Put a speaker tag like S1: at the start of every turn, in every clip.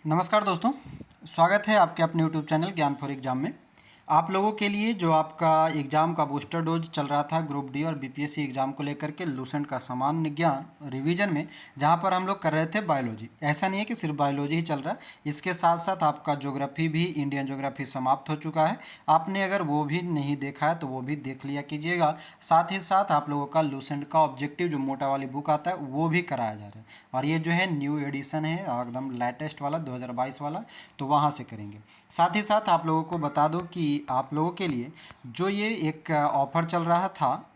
S1: नमस्कार दोस्तों, स्वागत है आपके अपने यूट्यूब चैनल ज्ञान फॉर एग्जाम में। आप लोगों के लिए जो आपका एग्ज़ाम का बूस्टर डोज चल रहा था ग्रुप डी और बीपीएससी एग्ज़ाम को लेकर के लूसेंट का सामान्य ज्ञान रिवीजन में, जहां पर हम लोग कर रहे थे बायोलॉजी। ऐसा नहीं है कि सिर्फ बायोलॉजी ही चल रहा है, इसके साथ साथ आपका ज्योग्राफी भी, इंडियन ज्योग्राफी समाप्त हो चुका है। आपने अगर वो भी नहीं देखा है तो वो भी देख लिया कीजिएगा। साथ ही साथ आप लोगों का लूसेंट का ऑब्जेक्टिव जो मोटा वाली बुक आता है वो भी कराया जा रहा है, और ये जो है न्यू एडिशन है एकदम लेटेस्ट वाला 2022 वाला, तो वहाँ से करेंगे। साथ ही साथ आप लोगों को बता दो कि आप लोगों के लिए जो ये एक ऑफ़र चल रहा था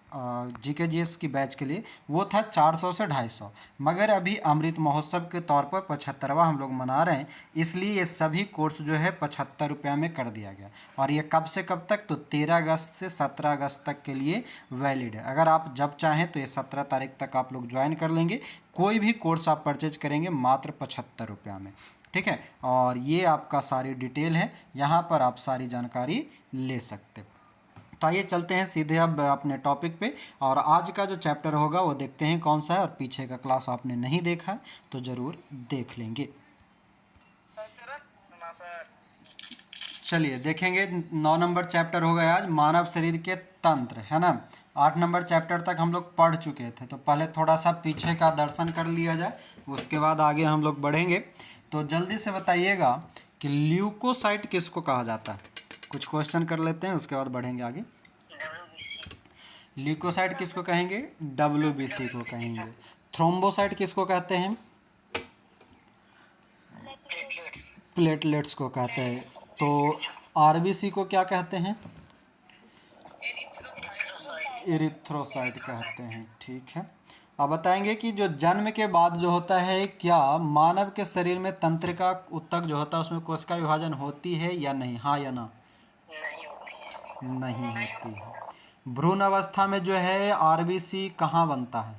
S1: जीके जीएस की बैच के लिए, वो था 400 से 250, मगर अभी अमृत महोत्सव के तौर पर 75वां हम लोग मना रहे हैं, इसलिए ये सभी कोर्स जो है 75 रुपया में कर दिया गया। और ये कब से कब तक, तो 13 अगस्त से 17 अगस्त तक के लिए वैलिड है। अगर आप जब चाहें तो ये 17 तारीख तक आप लोग ज्वाइन कर लेंगे। कोई भी कोर्स आप परचेज करेंगे मात्र 75 रुपया में, ठीक है। और ये आपका सारी डिटेल है, यहाँ पर आप सारी जानकारी ले सकते हो। तो आइए चलते हैं सीधे अब अपने टॉपिक पे, और आज का जो चैप्टर होगा वो देखते हैं कौन सा है। और पीछे का क्लास आपने नहीं देखा है तो ज़रूर देख लेंगे। चलिए देखेंगे, 9 नंबर चैप्टर होगा आज, मानव शरीर के तंत्र, है ना। 8 नंबर चैप्टर तक हम लोग पढ़ चुके थे, तो पहले थोड़ा सा पीछे का दर्शन कर लिया जाए, उसके बाद आगे हम लोग बढ़ेंगे। तो जल्दी से बताइएगा कि ल्यूकोसाइट किसको कहा जाता है। कुछ क्वेश्चन कर लेते हैं, उसके बाद बढ़ेंगे आगे। ल्यूकोसाइट किसको कहेंगे? डब्ल्यूबीसी को कहेंगे। थ्रोम्बोसाइट किसको कहते हैं? प्लेटलेट्स को कहते हैं। तो आरबीसी को क्या कहते हैं? इरिथ्रोसाइट कहते हैं, ठीक है। अब बताएंगे कि जो जन्म के बाद जो होता है, क्या मानव के शरीर में तंत्रिका ऊतक जो होता है उसमें कोशिका विभाजन होती है या नहीं? हाँ या ना? नहीं होती है। भ्रूण अवस्था में जो है आरबीसी कहाँ बनता है?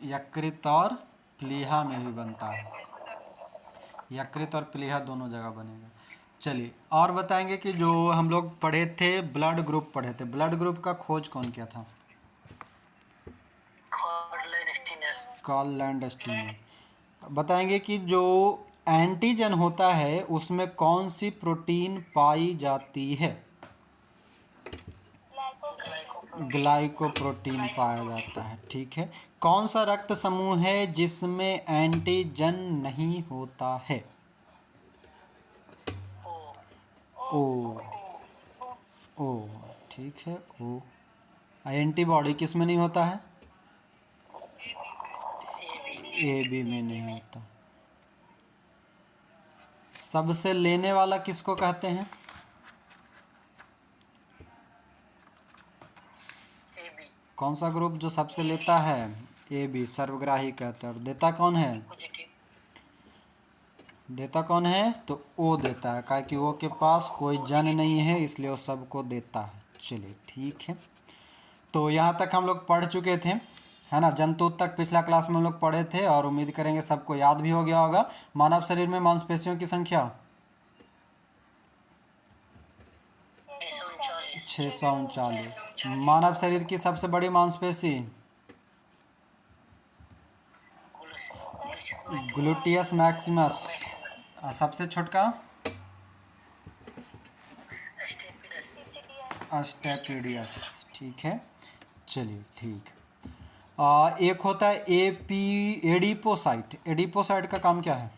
S1: यकृत और प्लीहा में भी बनता है। यकृत और प्लीहा दोनों जगह बनेगा। चलिए और बताएंगे कि जो हम लोग पढ़े थे, ब्लड ग्रुप पढ़े थे, ब्लड ग्रुप का खोज कौन किया था? Karl Landsteiner. बताएंगे कि जो एंटीजन होता है उसमें कौन सी प्रोटीन पाई जाती है? ग्लाइकोप्रोटीन पाया जाता है, ठीक है। कौन सा रक्त समूह है जिसमें एंटीजन नहीं होता है? ओ। ओ, ठीक है, ओ। एंटीबॉडी किस में नहीं होता है? ए बी में नहीं होता। सबसे लेने वाला किसको कहते हैं? कौन सा ग्रुप जो सबसे लेता है? ए बी, सर्वग्राही कहते हैं। और देता कौन है? देता कौन है? तो ओ देता है, क्या कि वो के पास कोई जन नहीं है, इसलिए वो सबको देता है। चलिए ठीक है, तो यहाँ तक हम लोग पढ़ चुके थे, है ना। जंतु तक पिछला क्लास में हम लोग पढ़े थे, और उम्मीद करेंगे सबको याद भी हो गया होगा। मानव शरीर में मांसपेशियों की संख्या 639। मानव शरीर की सबसे बड़ी मांसपेशी ग्लूटियस मैक्सिमस। सबसे छोटका अस्टेपिडियस, ठीक है। चलिए ठीक। एक होता है एडिपोसाइट। एडिपोसाइट का काम क्या है?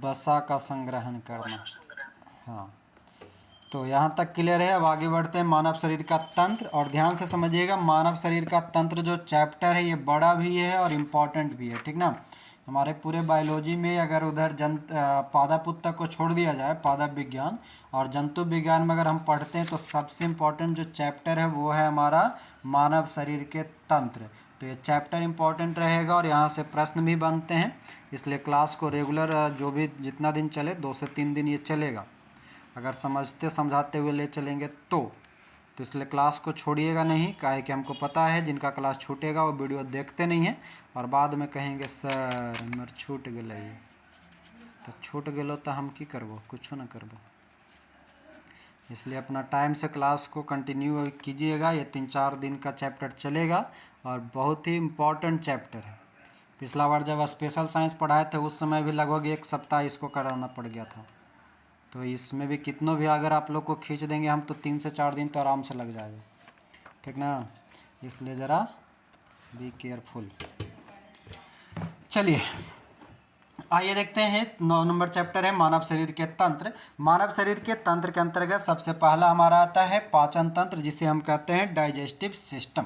S1: वसा का संग्रहण करना। हाँ, तो यहाँ तक क्लियर है। अब आगे बढ़ते हैं, मानव शरीर का तंत्र। और ध्यान से समझिएगा, मानव शरीर का तंत्र जो चैप्टर है ये बड़ा भी है और इम्पॉर्टेंट भी है, ठीक ना। हमारे पूरे बायोलॉजी में अगर उधर पादप तक को छोड़ दिया जाए, पादप विज्ञान और जंतु विज्ञान में अगर हम पढ़ते हैं, तो सबसे इम्पॉर्टेंट जो चैप्टर है वो है हमारा मानव शरीर के तंत्र। तो ये चैप्टर इम्पॉर्टेंट रहेगा और यहाँ से प्रश्न भी बनते हैं, इसलिए क्लास को रेगुलर जो भी जितना दिन चले, 2 से 3 दिन ये चलेगा। अगर समझते समझाते हुए ले चलेंगे तो इसलिए क्लास को छोड़िएगा नहीं, काहे कि हमको पता है जिनका क्लास छूटेगा वो वीडियो देखते नहीं हैं, और बाद में कहेंगे सर हमर छूट गए। तो छूट गलो तो हम की करबो? कुछ ना करबो। इसलिए अपना टाइम से क्लास को कंटिन्यू कीजिएगा। ये 3-4 दिन का चैप्टर चलेगा और बहुत ही इम्पॉर्टेंट चैप्टर है। पिछला बार जब स्पेशल साइंस पढ़ाए थे उस समय भी लगभग 1 सप्ताह इसको कराना पड़ गया था। तो इसमें भी कितनों भी अगर आप लोग को खींच देंगे हम तो 3 से 4 दिन तो आराम से लग जाएगा, ठीक ना। इसलिए ज़रा बी केयरफुल। चलिए आइए देखते हैं 9 नंबर चैप्टर है मानव शरीर के तंत्र। मानव शरीर के तंत्र के अंतर्गत सबसे पहला हमारा आता है पाचन तंत्र, जिसे हम कहते हैं डाइजेस्टिव सिस्टम।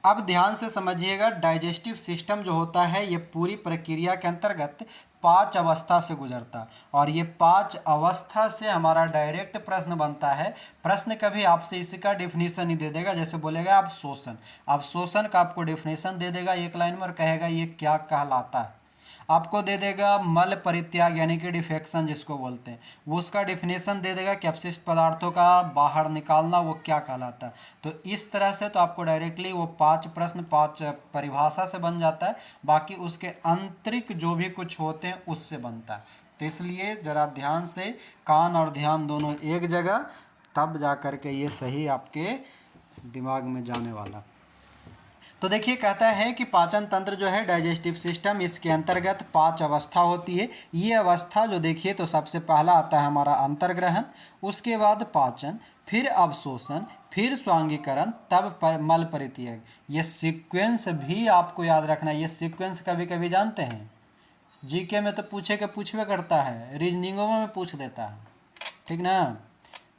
S1: अब ध्यान से समझिएगा, डाइजेस्टिव सिस्टम जो होता है ये पूरी प्रक्रिया के अंतर्गत 5 अवस्था से गुजरता है और ये 5 अवस्था से हमारा डायरेक्ट प्रश्न बनता है। प्रश्न कभी आपसे इसका डिफिनीशन ही दे देगा, जैसे बोलेगा आप शोषण, अब शोषण का आपको डिफिनीशन दे देगा एक लाइन में और कहेगा ये क्या कहलाता है। आपको दे देगा मल परित्याग यानी कि डिफेक्शन जिसको बोलते हैं, वो उसका डिफिनेशन दे देगा कि अपशिष्ट पदार्थों का बाहर निकालना वो क्या कहलाता है। तो इस तरह से तो आपको डायरेक्टली वो 5 प्रश्न 5 परिभाषा से बन जाता है, बाकी उसके आंतरिक जो भी कुछ होते हैं उससे बनता है। तो इसलिए ज़रा ध्यान से, कान और ध्यान दोनों एक जगह, तब जा कर के ये सही आपके दिमाग में जाने वाला। तो देखिए कहता है कि पाचन तंत्र जो है डाइजेस्टिव सिस्टम, इसके अंतर्गत 5 अवस्था होती है। ये अवस्था जो देखिए तो सबसे पहला आता है हमारा अंतर्ग्रहण, उसके बाद पाचन, फिर अवशोषण, फिर स्वांगीकरण, तब मल परित्याग। ये सीक्वेंस भी आपको याद रखना है। ये सीक्वेंस कभी कभी जानते हैं जीके में तो पूछवे करता है, रीजनिंगों में पूछ देता है, ठीक ना।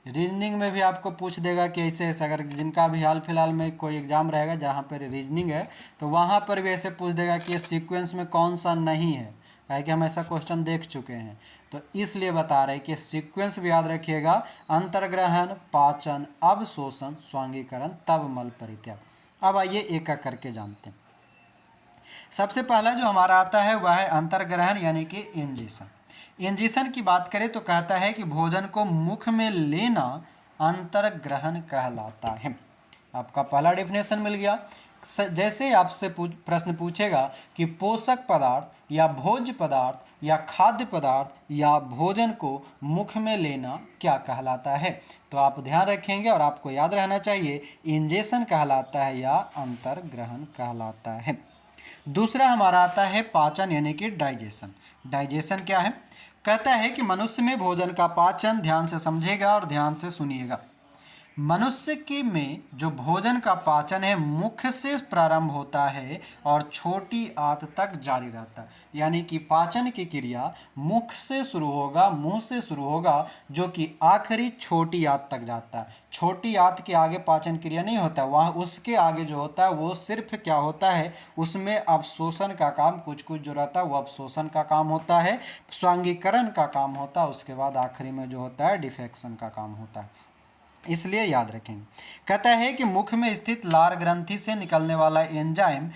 S1: रीजनिंग में भी आपको पूछ देगा कि ऐसे ऐसे, अगर जिनका भी हाल फिलहाल में कोई एग्ज़ाम रहेगा जहाँ पर रीजनिंग है तो वहाँ पर भी ऐसे पूछ देगा कि ये सीक्वेंस में कौन सा नहीं है, है कि हम ऐसा क्वेश्चन देख चुके हैं। तो इसलिए बता रहे हैं कि सीक्वेंस भी याद रखिएगा, अंतर्ग्रहण, पाचन, अवशोषण, स्वांगीकरण, तब मल परित्याग। अब आइए एक एक करके जानते हैं। सबसे पहला जो हमारा आता है वह है अंतर्ग्रहण यानी कि इंजेशन। इंजेशन की बात करें तो कहता है कि भोजन को मुख में लेना अंतर्ग्रहण कहलाता है। आपका पहला डेफिनेशन मिल गया। जैसे आपसे प्रश्न पूछेगा कि पोषक पदार्थ या भोज्य पदार्थ या खाद्य पदार्थ या भोजन को मुख में लेना क्या कहलाता है, तो आप ध्यान रखेंगे और आपको याद रहना चाहिए इंजेशन कहलाता है या अंतर्ग्रहण कहलाता है। दूसरा हमारा आता है पाचन यानी कि डाइजेशन। डाइजेशन क्या है? कहता है कि मनुष्य में भोजन का पाचन, ध्यान से समझेगा और ध्यान से सुनिएगा, मनुष्य के में जो भोजन का पाचन है मुख से प्रारंभ होता है और छोटी आंत तक जारी रहता है। यानी कि पाचन की क्रिया मुख से शुरू होगा, मुंह से शुरू होगा, जो कि आखिरी छोटी आंत तक जाता है। छोटी आंत के आगे पाचन क्रिया नहीं होता, वहाँ उसके आगे जो होता है वो सिर्फ क्या होता है, उसमें अवशोषण का काम, कुछ कुछ जो रहता है वो अवशोषण का काम होता है, स्वांगीकरण का काम होता है, उसके बाद आखिरी में जो होता है डिफेक्शन का काम होता है। इसलिए याद रखेंगे। कहता है कि मुख में स्थित लार ग्रंथि से निकलने वाला एंजाइम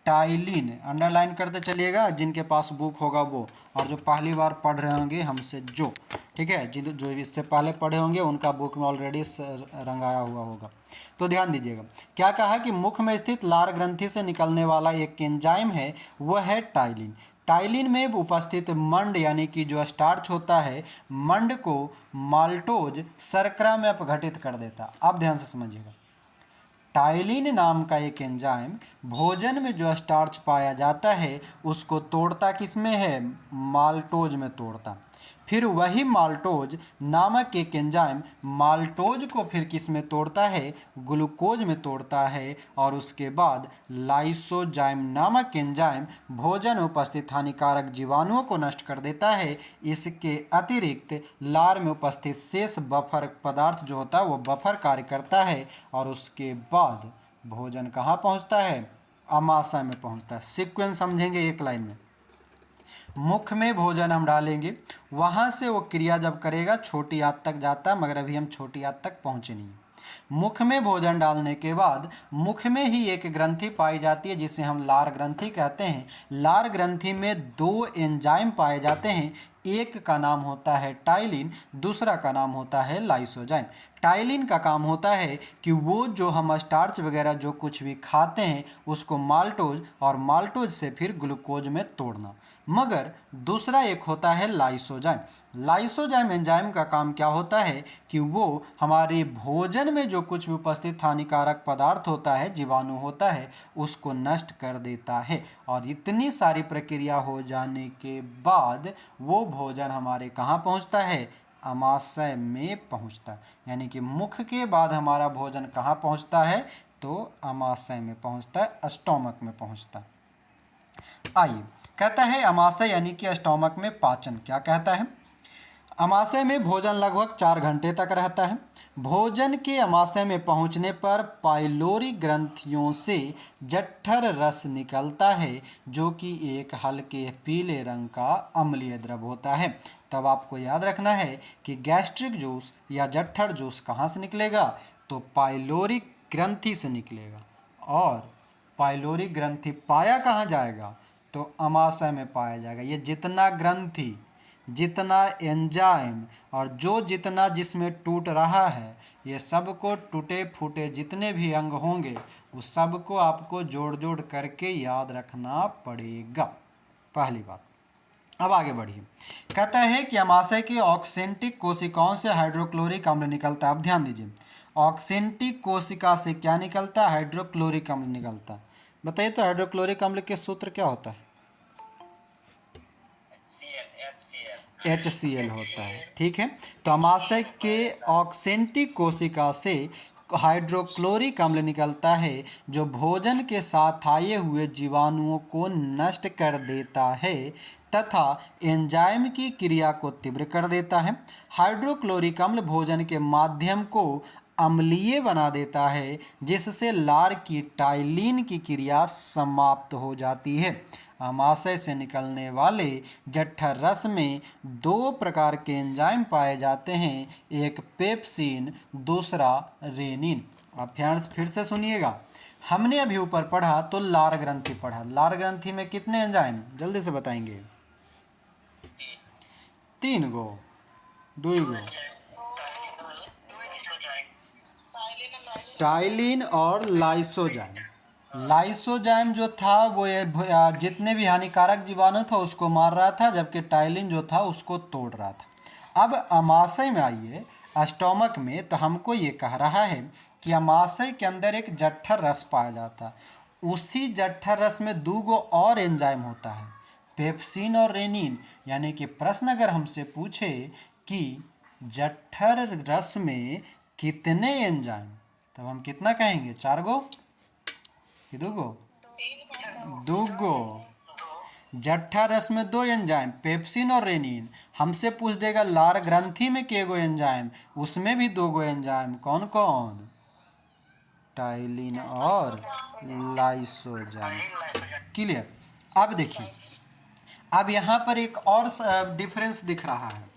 S1: टाइलिन, अंडरलाइन करते चलिएगा जिनके पास बुक होगा वो, और जो पहली बार पढ़ रहे होंगे हमसे जो, ठीक है, जो इससे पहले पढ़े होंगे उनका बुक में ऑलरेडी रंगाया हुआ होगा। तो ध्यान दीजिएगा, क्या कहा कि मुख में स्थित लार ग्रंथि से निकलने वाला एक एंजाइम है, वह है टाइलिन। टाइलिन में उपस्थित मंड यानी कि जो स्टार्च होता है, मंड को माल्टोज शर्करा में अपघटित कर देता। अब ध्यान से समझिएगा, टाइलिन नाम का एक एंजाइम भोजन में जो स्टार्च पाया जाता है उसको तोड़ता किसमें है, माल्टोज में तोड़ता। फिर वही माल्टोज नामक एक एंजाइम माल्टोज को फिर किस में तोड़ता है, ग्लूकोज में तोड़ता है, और उसके बाद लाइसोजाइम नामक एंजाइम भोजन में उपस्थित हानिकारक जीवाणुओं को नष्ट कर देता है। इसके अतिरिक्त लार में उपस्थित शेष बफर पदार्थ जो होता है वो बफर कार्य करता है, और उसके बाद भोजन कहाँ पहुँचता है, अमाशय में पहुँचता है। सीक्वेंस समझेंगे एक लाइन में, मुख में भोजन हम डालेंगे, वहाँ से वो क्रिया जब करेगा छोटी आंत तक जाता है, मगर अभी हम छोटी आंत तक पहुँचे नहीं। मुख में भोजन डालने के बाद मुख में ही एक ग्रंथि पाई जाती है जिसे हम लार ग्रंथि कहते हैं। लार ग्रंथि में 2 एंजाइम पाए जाते हैं, एक का नाम होता है टाइलिन, दूसरा का नाम होता है लाइसोजाइम। टाइलिन का काम होता है कि वो जो हम स्टार्च वगैरह जो कुछ भी खाते हैं उसको माल्टोज और माल्टोज से फिर ग्लूकोज में तोड़ना। मगर दूसरा एक होता है लाइसोजाइम। लाइसोजाइम एंजाइम का काम क्या होता है कि वो हमारे भोजन में जो कुछ भी उपस्थित हानिकारक पदार्थ होता है, जीवाणु होता है, उसको नष्ट कर देता है। और इतनी सारी प्रक्रिया हो जाने के बाद वो भोजन हमारे कहाँ पहुँचता है? अमाशय में पहुंचता है। यानी कि मुख के बाद हमारा भोजन कहाँ पहुंचता है? तो अमाशय में पहुंचता है, स्टोमक में पहुंचता है। आइए, कहता है अमाशय यानी कि स्टोमक में पाचन। क्या कहता है? अमाशय में भोजन लगभग 4 घंटे तक रहता है। भोजन के अमाशय में पहुंचने पर पाइलोरी ग्रंथियों से जठर रस निकलता है, जो कि एक हल्के पीले रंग का अम्लीय द्रव होता है। तब आपको याद रखना है कि गैस्ट्रिक जूस या जठर जूस कहाँ से निकलेगा? तो पाइलोरी ग्रंथि से निकलेगा। और पाइलोरी ग्रंथि पाया कहाँ जाएगा? तो अमाशय में पाया जाएगा। ये जितना ग्रंथि, जितना एंजाइम और जो जितना जिसमें टूट रहा है, ये सबको टूटे फूटे जितने भी अंग होंगे उस सबको आपको जोड़ जोड़ करके याद रखना पड़ेगा। पहली बात। अब आगे बढ़िए। कहता है कि अमाशय की ऑक्सेंटिक कोशिकाओं से हाइड्रोक्लोरिक अम्ल निकलता है। अब ध्यान दीजिए, ऑक्सेंटिक कोशिका से क्या निकलता है? हाइड्रोक्लोरिक अम्ल निकलता है। बताइए तो हाइड्रोक्लोरिक अम्ल के सूत्र क्या होता है? HCl होता है। ठीक है, तो अमाशय के ऑक्सेंटिक कोशिका से हाइड्रोक्लोरिक अम्ल निकलता है, जो भोजन के साथ आए हुए जीवाणुओं को नष्ट कर देता है तथा एंजाइम की क्रिया को तीव्र कर देता है। हाइड्रोक्लोरिक अम्ल भोजन के माध्यम को अम्लीय बना देता है, जिससे लार की टाइलिन की क्रिया समाप्त हो जाती है। अमाशय से निकलने वाले जठर रस में 2 प्रकार के एंजाइम पाए जाते हैं, एक पेप्सिन, दूसरा रेनिन। आप फिर से सुनिएगा। हमने अभी ऊपर पढ़ा तो लार ग्रंथि पढ़ा। लार ग्रंथि में कितने एंजाइम? जल्दी से बताएंगे। 3 गो, 2 गो, टाइलिन और लाइसोजाइम। लाइसोजाइम जो था वो जितने भी हानिकारक जीवाणु था उसको मार रहा था, जबकि टाइलिन जो था उसको तोड़ रहा था। अब अमाशय में आइए, स्टोमक में, तो हमको ये कह रहा है कि अमाशय के अंदर एक जठर रस पाया जाता है। उसी जठर रस में 2 गो और एंजाइम होता है, पेप्सिन और रेनिन। यानी कि प्रश्न अगर हमसे पूछे कि जठर रस में कितने एंजाइम, तब हम कितना कहेंगे? 4 गो कि 2 गो? 2 गो। जठर रस में 2 एंजाइम, पेप्सिन और रेनिन। हमसे पूछ देगा लार ग्रंथि में के गो एंजाइम, उसमें भी 2 गो एंजाइम। कौन कौन? टाइलिन और लाइसोजाइम। क्लियर? अब देखिए, अब यहाँ पर एक और डिफरेंस दिख रहा है।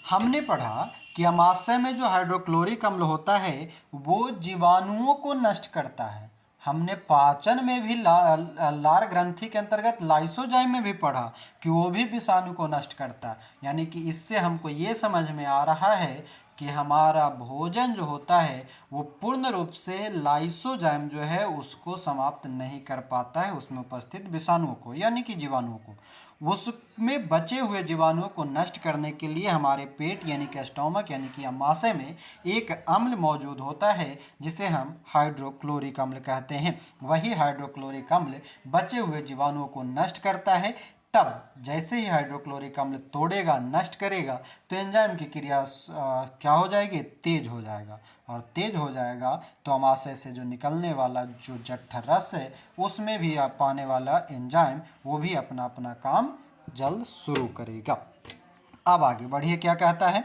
S1: हमने पढ़ा कि अमाशय में जो हाइड्रोक्लोरिक अम्ल होता है वो जीवाणुओं को नष्ट करता है। हमने पाचन में भी लार ग्रंथि के अंतर्गत लाइसोजाइम में भी पढ़ा कि वो भी विषाणु को नष्ट करता है। यानी कि इससे हमको ये समझ में आ रहा है कि हमारा भोजन जो होता है वो पूर्ण रूप से लाइसोजाइम जो है उसको समाप्त नहीं कर पाता है, उसमें उपस्थित विषाणुओं को यानी कि जीवाणुओं को। उसमें बचे हुए जीवाणुओं को नष्ट करने के लिए हमारे पेट यानी कि स्टोमक यानी कि अमाशय में एक अम्ल मौजूद होता है जिसे हम हाइड्रोक्लोरिक अम्ल कहते हैं। वही हाइड्रोक्लोरिक अम्ल बचे हुए जीवाणुओं को नष्ट करता है। तब जैसे ही हाइड्रोक्लोरिक अम्ल तोड़ेगा, नष्ट करेगा, तो एंजाइम की क्रिया क्या हो जाएगी? तेज हो जाएगा। और तेज हो जाएगा तो अमाशय से जो निकलने वाला जो जठर रस है उसमें भी आप पाने वाला एंजाइम वो भी अपना अपना काम जल्द शुरू करेगा। अब आगे बढ़िए, क्या कहता है?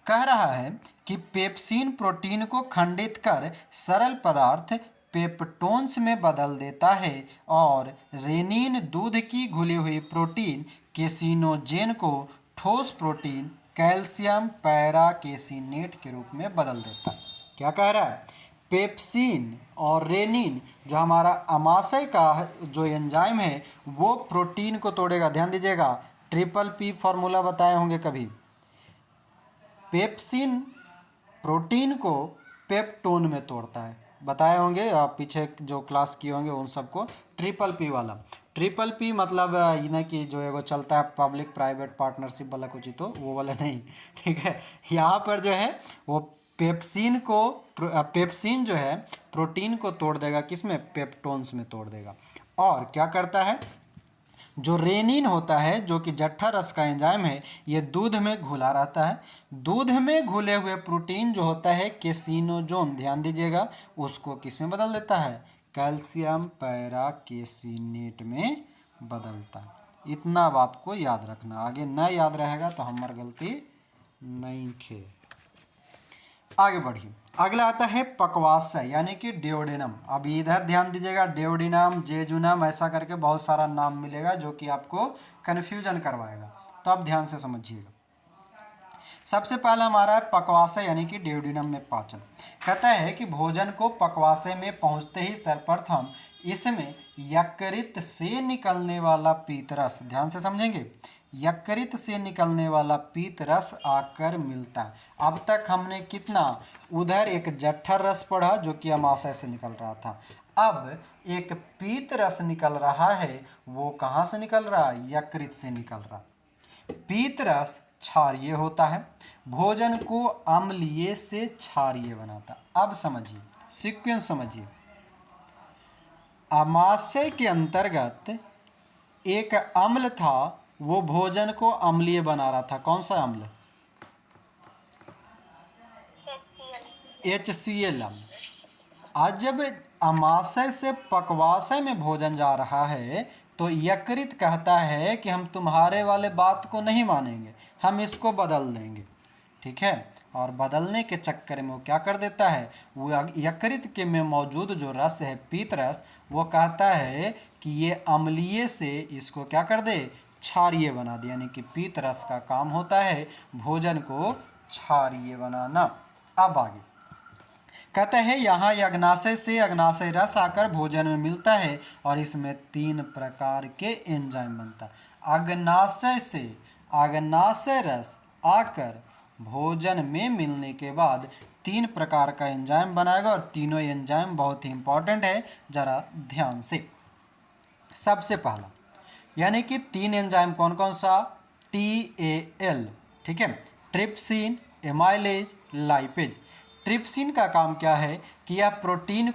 S1: कह रहा है कि पेप्सिन प्रोटीन को खंडित कर सरल पदार्थ पेप्टोन्स में बदल देता है और रेनिन दूध की घुली हुई प्रोटीन केसिनोजेन को ठोस प्रोटीन कैल्शियम पैराकेसिनेट के रूप में बदल देता है। क्या कह रहा है? पेप्सिन और रेनिन जो हमारा अमाशय का जो एंजाइम है वो प्रोटीन को तोड़ेगा। ध्यान दीजिएगा, ट्रिपल पी फॉर्मूला बताए होंगे कभी। पेप्सिन प्रोटीन को पेप्टोन में तोड़ता है। बताए होंगे आप पीछे जो क्लास किए होंगे उन सबको, ट्रिपल पी वाला। ट्रिपल पी मतलब ये ना कि जो है वो चलता है पब्लिक प्राइवेट पार्टनरशिप वाला कुछ ही, तो वो वाला नहीं, ठीक है। यहाँ पर जो है वो पेप्सिन जो है प्रोटीन को तोड़ देगा, किसमें, पेप्टोन्स में तोड़ देगा। और क्या करता है, जो रेनिन होता है जो कि जठर रस का एंजाइम है, ये दूध में घुला रहता है। दूध में घुले हुए प्रोटीन जो होता है केसिनोजोन, ध्यान दीजिएगा, उसको किस में बदल देता है, कैल्शियम पैराकेसिनेट में बदलता है। इतना अब आपको याद रखना, आगे न याद रहेगा तो हमार गलती नहीं खे। आगे बढ़िए, अगला आता है पक्वाशय यानी कि डिओडिनम। अब इधर ध्यान दीजिएगा, डिओडिनम, जेजुनम, ऐसा करके बहुत सारा नाम मिलेगा जो कि आपको कन्फ्यूजन करवाएगा, तो आप ध्यान से समझिएगा। सबसे पहला हमारा है पक्वाशय यानी कि डिओडिनम में पाचन। कहता है कि भोजन को पक्वाशय में पहुंचते ही सर्वप्रथम इसमें यकृत से निकलने वाला पीतरस, ध्यान से समझेंगे, यकृत से निकलने वाला पीतरस आकर मिलता है। अब तक हमने कितना, उधर एक जठर रस पढ़ा जो कि अमाशय से निकल रहा था, अब एक पीत रस निकल रहा है, वो कहाँ से निकल रहा है, यकृत से निकल रहा। पीत रस क्षारीय होता है, भोजन को अम्लीय से क्षारीय बनाता। अब समझिए, सीक्वेंस समझिए। अमाशय के अंतर्गत एक अम्ल था, वो भोजन को अम्लीय बना रहा था। कौन सा अम्ल, HCl अम्ल। आज जब अमाशय से पक्वाशय में भोजन जा रहा है तो यकृत कहता है कि हम तुम्हारे वाले बात को नहीं मानेंगे, हम इसको बदल देंगे, ठीक है। और बदलने के चक्कर में वो क्या कर देता है, वो यकृत के में मौजूद जो रस है पीत रस, वो कहता है कि ये अम्लीय से इसको क्या कर दे, क्षारीय बना दे। यानी कि पीत रस का काम होता है भोजन को क्षारीय बनाना। अब आगे कहते हैं यहाँ अग्नाशय से अग्नाशय रस आकर भोजन में मिलता है और इसमें 3 प्रकार के एंजाइम बनता है। अग्नाशय से अग्नाशय रस आकर भोजन में मिलने के बाद 3 प्रकार का एंजाइम बनाएगा और तीनों एंजाइम बहुत ही इंपॉर्टेंट है, जरा ध्यान से। सबसे पहला यानी कि 3 एंजाइम कौन कौन सा, TAL, ठीक है, ट्रिप्सिन, एमाइलेज, लाइपेज। ट्रिप्सिन का काम क्या है कि यह प्रोटीन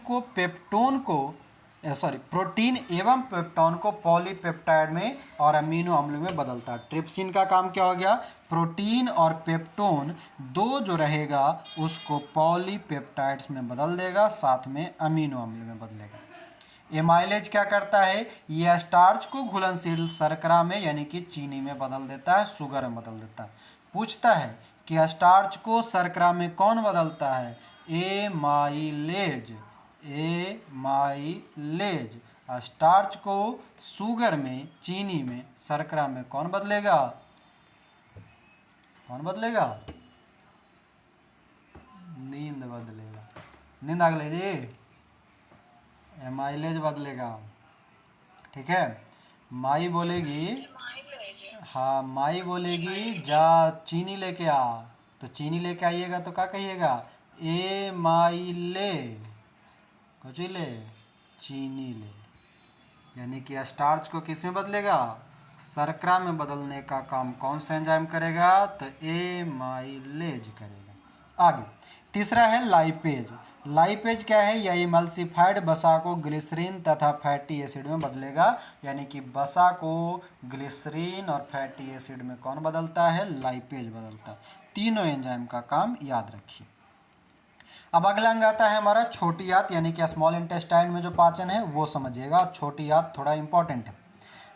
S1: एवं पेप्टोन को पॉलीपेप्टाइड में और अमीनो अम्ल में बदलता है। ट्रिप्सिन का काम क्या हो गया, प्रोटीन और पेप्टोन दो जो रहेगा उसको पॉलीपेप्टाइड्स में बदल देगा, साथ में अमीनो अम्ल में बदलेगा। एमाइलेज क्या करता है, यह स्टार्च को घुलनशील शर्करा में यानी कि चीनी में बदल देता है, शुगर में बदल देता है। पूछता है कि स्टार्च को शर्करा में कौन बदलता है, एमाइलेज। एमाइलेज स्टार्च को शुगर में, चीनी में, शर्करा में कौन बदलेगा, कौन बदलेगा, नींद बदलेगा, नींद आ गई जी, एमाइलेज बदलेगा, ठीक है। माई बोलेगी, हाँ माई बोलेगी जा चीनी लेके आ, तो चीनी लेके आइएगा तो क्या कहिएगा, ए माई ले, कुछ ले, चीनी ले। यानी कि स्टार्च को किस में बदलेगा, शर्करा में बदलने का काम कौन सा एंजाइम करेगा, तो एमाइलेज करेगा। आगे तीसरा है लाइपेज। लाइपेज क्या है, यह इमल्सिफाइड वसा को ग्लिसरीन तथा फैटी एसिड में बदलेगा। यानी कि वसा को ग्लिसरीन और फैटी एसिड में कौन बदलता है, लाइपेज बदलता है। तीनों एंजाइम का काम याद रखिए। अब अगला अंग आता है हमारा छोटी आंत यानी कि स्मॉल इंटेस्टाइन में जो पाचन है वो समझिएगा, और छोटी आंत थोड़ा इंपॉर्टेंट है,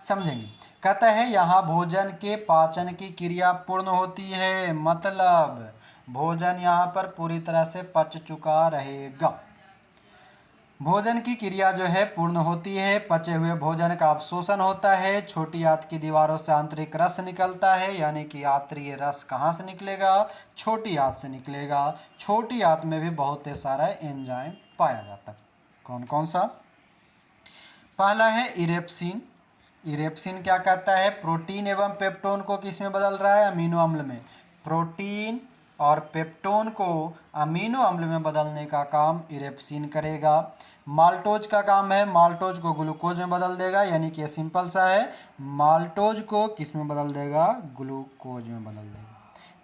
S1: समझेंगे। कहता है यहाँ भोजन के पाचन की क्रिया पूर्ण होती है, मतलब भोजन यहाँ पर पूरी तरह से पच चुका रहेगा। भोजन की क्रिया जो है पूर्ण होती है, पचे हुए भोजन का अवशोषण होता है, छोटी आंत की दीवारों से आंतरिक रस निकलता है। यानी कि आंतरिक रस कहाँ से निकलेगा, छोटी आंत से निकलेगा। छोटी आंत में भी बहुत सारा एंजाइम पाया जाता है। कौन कौन सा, पहला है इरेप्सिन। इरेप्सिन क्या कहता है, प्रोटीन एवं पेप्टोन को किस में बदल रहा है, अमीनो अम्ल में। प्रोटीन और पेप्टोन को अमीनो अम्ल में बदलने का काम इरेप्सिन करेगा। माल्टोज का काम है माल्टोज को ग्लूकोज में बदल देगा, यानी कि ये सिंपल सा है, माल्टोज को किस में बदल देगा, ग्लूकोज में बदल देगा।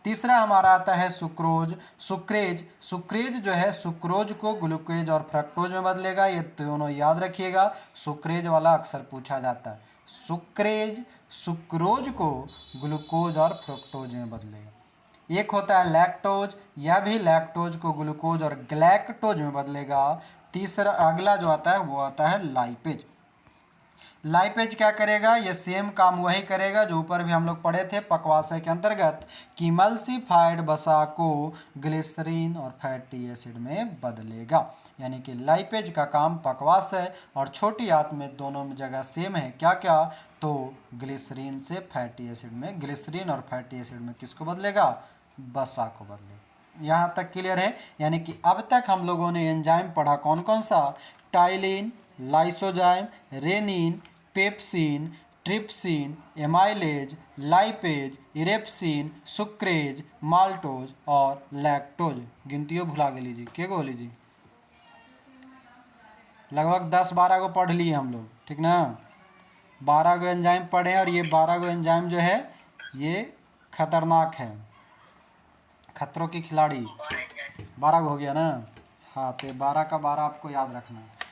S1: तीसरा हमारा आता है सुक्रोज, सुक्रेज। सुक्रेज जो है सुक्रोज को ग्लूकोज और फ्रक्टोज में बदलेगा, ये दोनों याद रखिएगा, सुक्रेज वाला अक्सर पूछा जाता है। सुक्रेज सुक्रोज को ग्लूकोज और फ्रक्टोज में बदलेगा। एक होता है लैक्टोज, यह भी लैक्टोज को ग्लूकोज और ग्लैक्टोज में बदलेगा। तीसरा अगला जो आता है वो आता है लाइपेज। लाइपेज क्या करेगा, ये सेम काम वही करेगा जो ऊपर भी हम लोग पढ़े थे पकवाशय के अंतर्गत, कि इमल्सिफाइड वसा को ग्लिसरीन और फैटी एसिड में बदलेगा। यानी कि लाइपेज का काम पकवाशय और छोटी आंत में दोनों में जगह सेम है, क्या क्या, तो ग्लिसरीन से फैटी एसिड में, ग्लिसरीन और फैटी एसिड में किसको बदलेगा, वसा को बदलेगा। यहाँ तक क्लियर है। यानी कि अब तक हम लोगों ने एंजाइम पढ़ा कौन कौन सा, ptyalin, lysozyme, rennin, pepsin, trypsin, amylase, lipase, erepsin, sucrase, maltose और लैक्टोज। गिनतियों भुला के लीजिए, के गो लीजिए, लगभग 10-12 को पढ़ लिए हम लोग, ठीक ना। 12 गो एंजाइम पढ़े और ये 12 गो एंजाइम जो है ये खतरनाक है, खतरों की खिलाड़ी। 12 गो हो गया ना, हाँ, तो 12 का 12 आपको याद रखना है।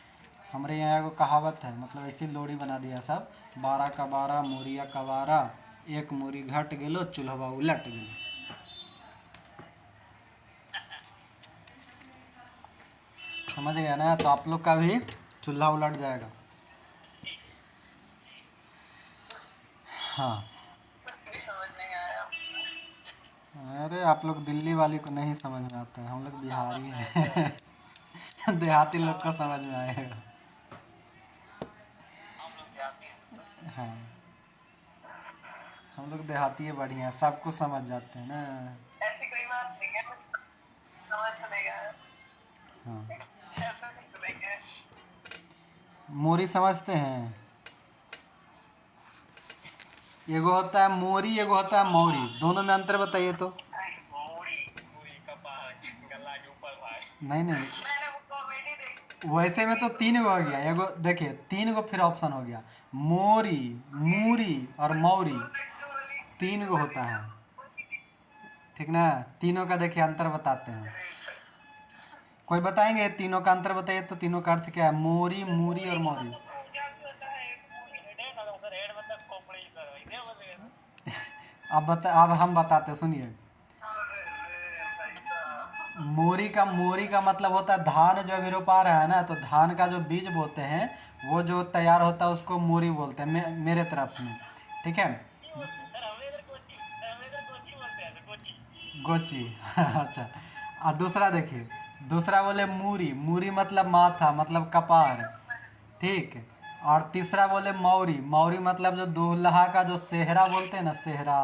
S1: हमारे यहाँ एगो कहावत है, मतलब ऐसी लोड़ी बना दिया सब, 12 का 12 मूरिया का 12, एक मूरी घट गेलो चूल्हा उलट गेलो। समझ गया ना, तो आप लोग का भी चूल्हा उलट जाएगा। हाँ, अरे आप लोग दिल्ली वाली को नहीं समझ में आता है, हम लोग बिहारी हैं देहाती लोग को समझ में आएगा। हाँ, हम लोग देहाती है, बढ़िया, सब कुछ समझ जाते हैं ना। ऐसी कोई बात नहीं है, समझ चलेगा। हाँ, मोरी समझते हैं, एगो होता है मोरी, एगो होता है मौरी, दोनों में अंतर बताइए तो। नहीं नहीं, वैसे में तो 3 गो हो गया, एगो देखिए 3 गो फिर ऑप्शन हो गया, मोरी, मूरी और मौरी, 3 गो होता है, ठीक ना। तीनों का देखिए अंतर बताते हैं, कोई बताएंगे तीनों का अंतर बताइए तो, तीनों का अर्थ क्या है, मोरी, मूरी और मौरी। अब हम बताते, सुनिए। मोरी का मतलब होता है धान जो अभी रोपा रहा है ना, तो धान का जो बीज बोते हैं वो जो तैयार होता है उसको मोरी बोलते हैं, मेरे तरफ में, ठीक है। गोची अच्छा। और दूसरा देखिए, दूसरा बोले मूरी, मूरी मतलब माथा, मतलब कपार, ठीक। और तीसरा बोले मौरी, मौरी मतलब जो दूल्हा का जो सेहरा बोलते हैं ना, सेहरा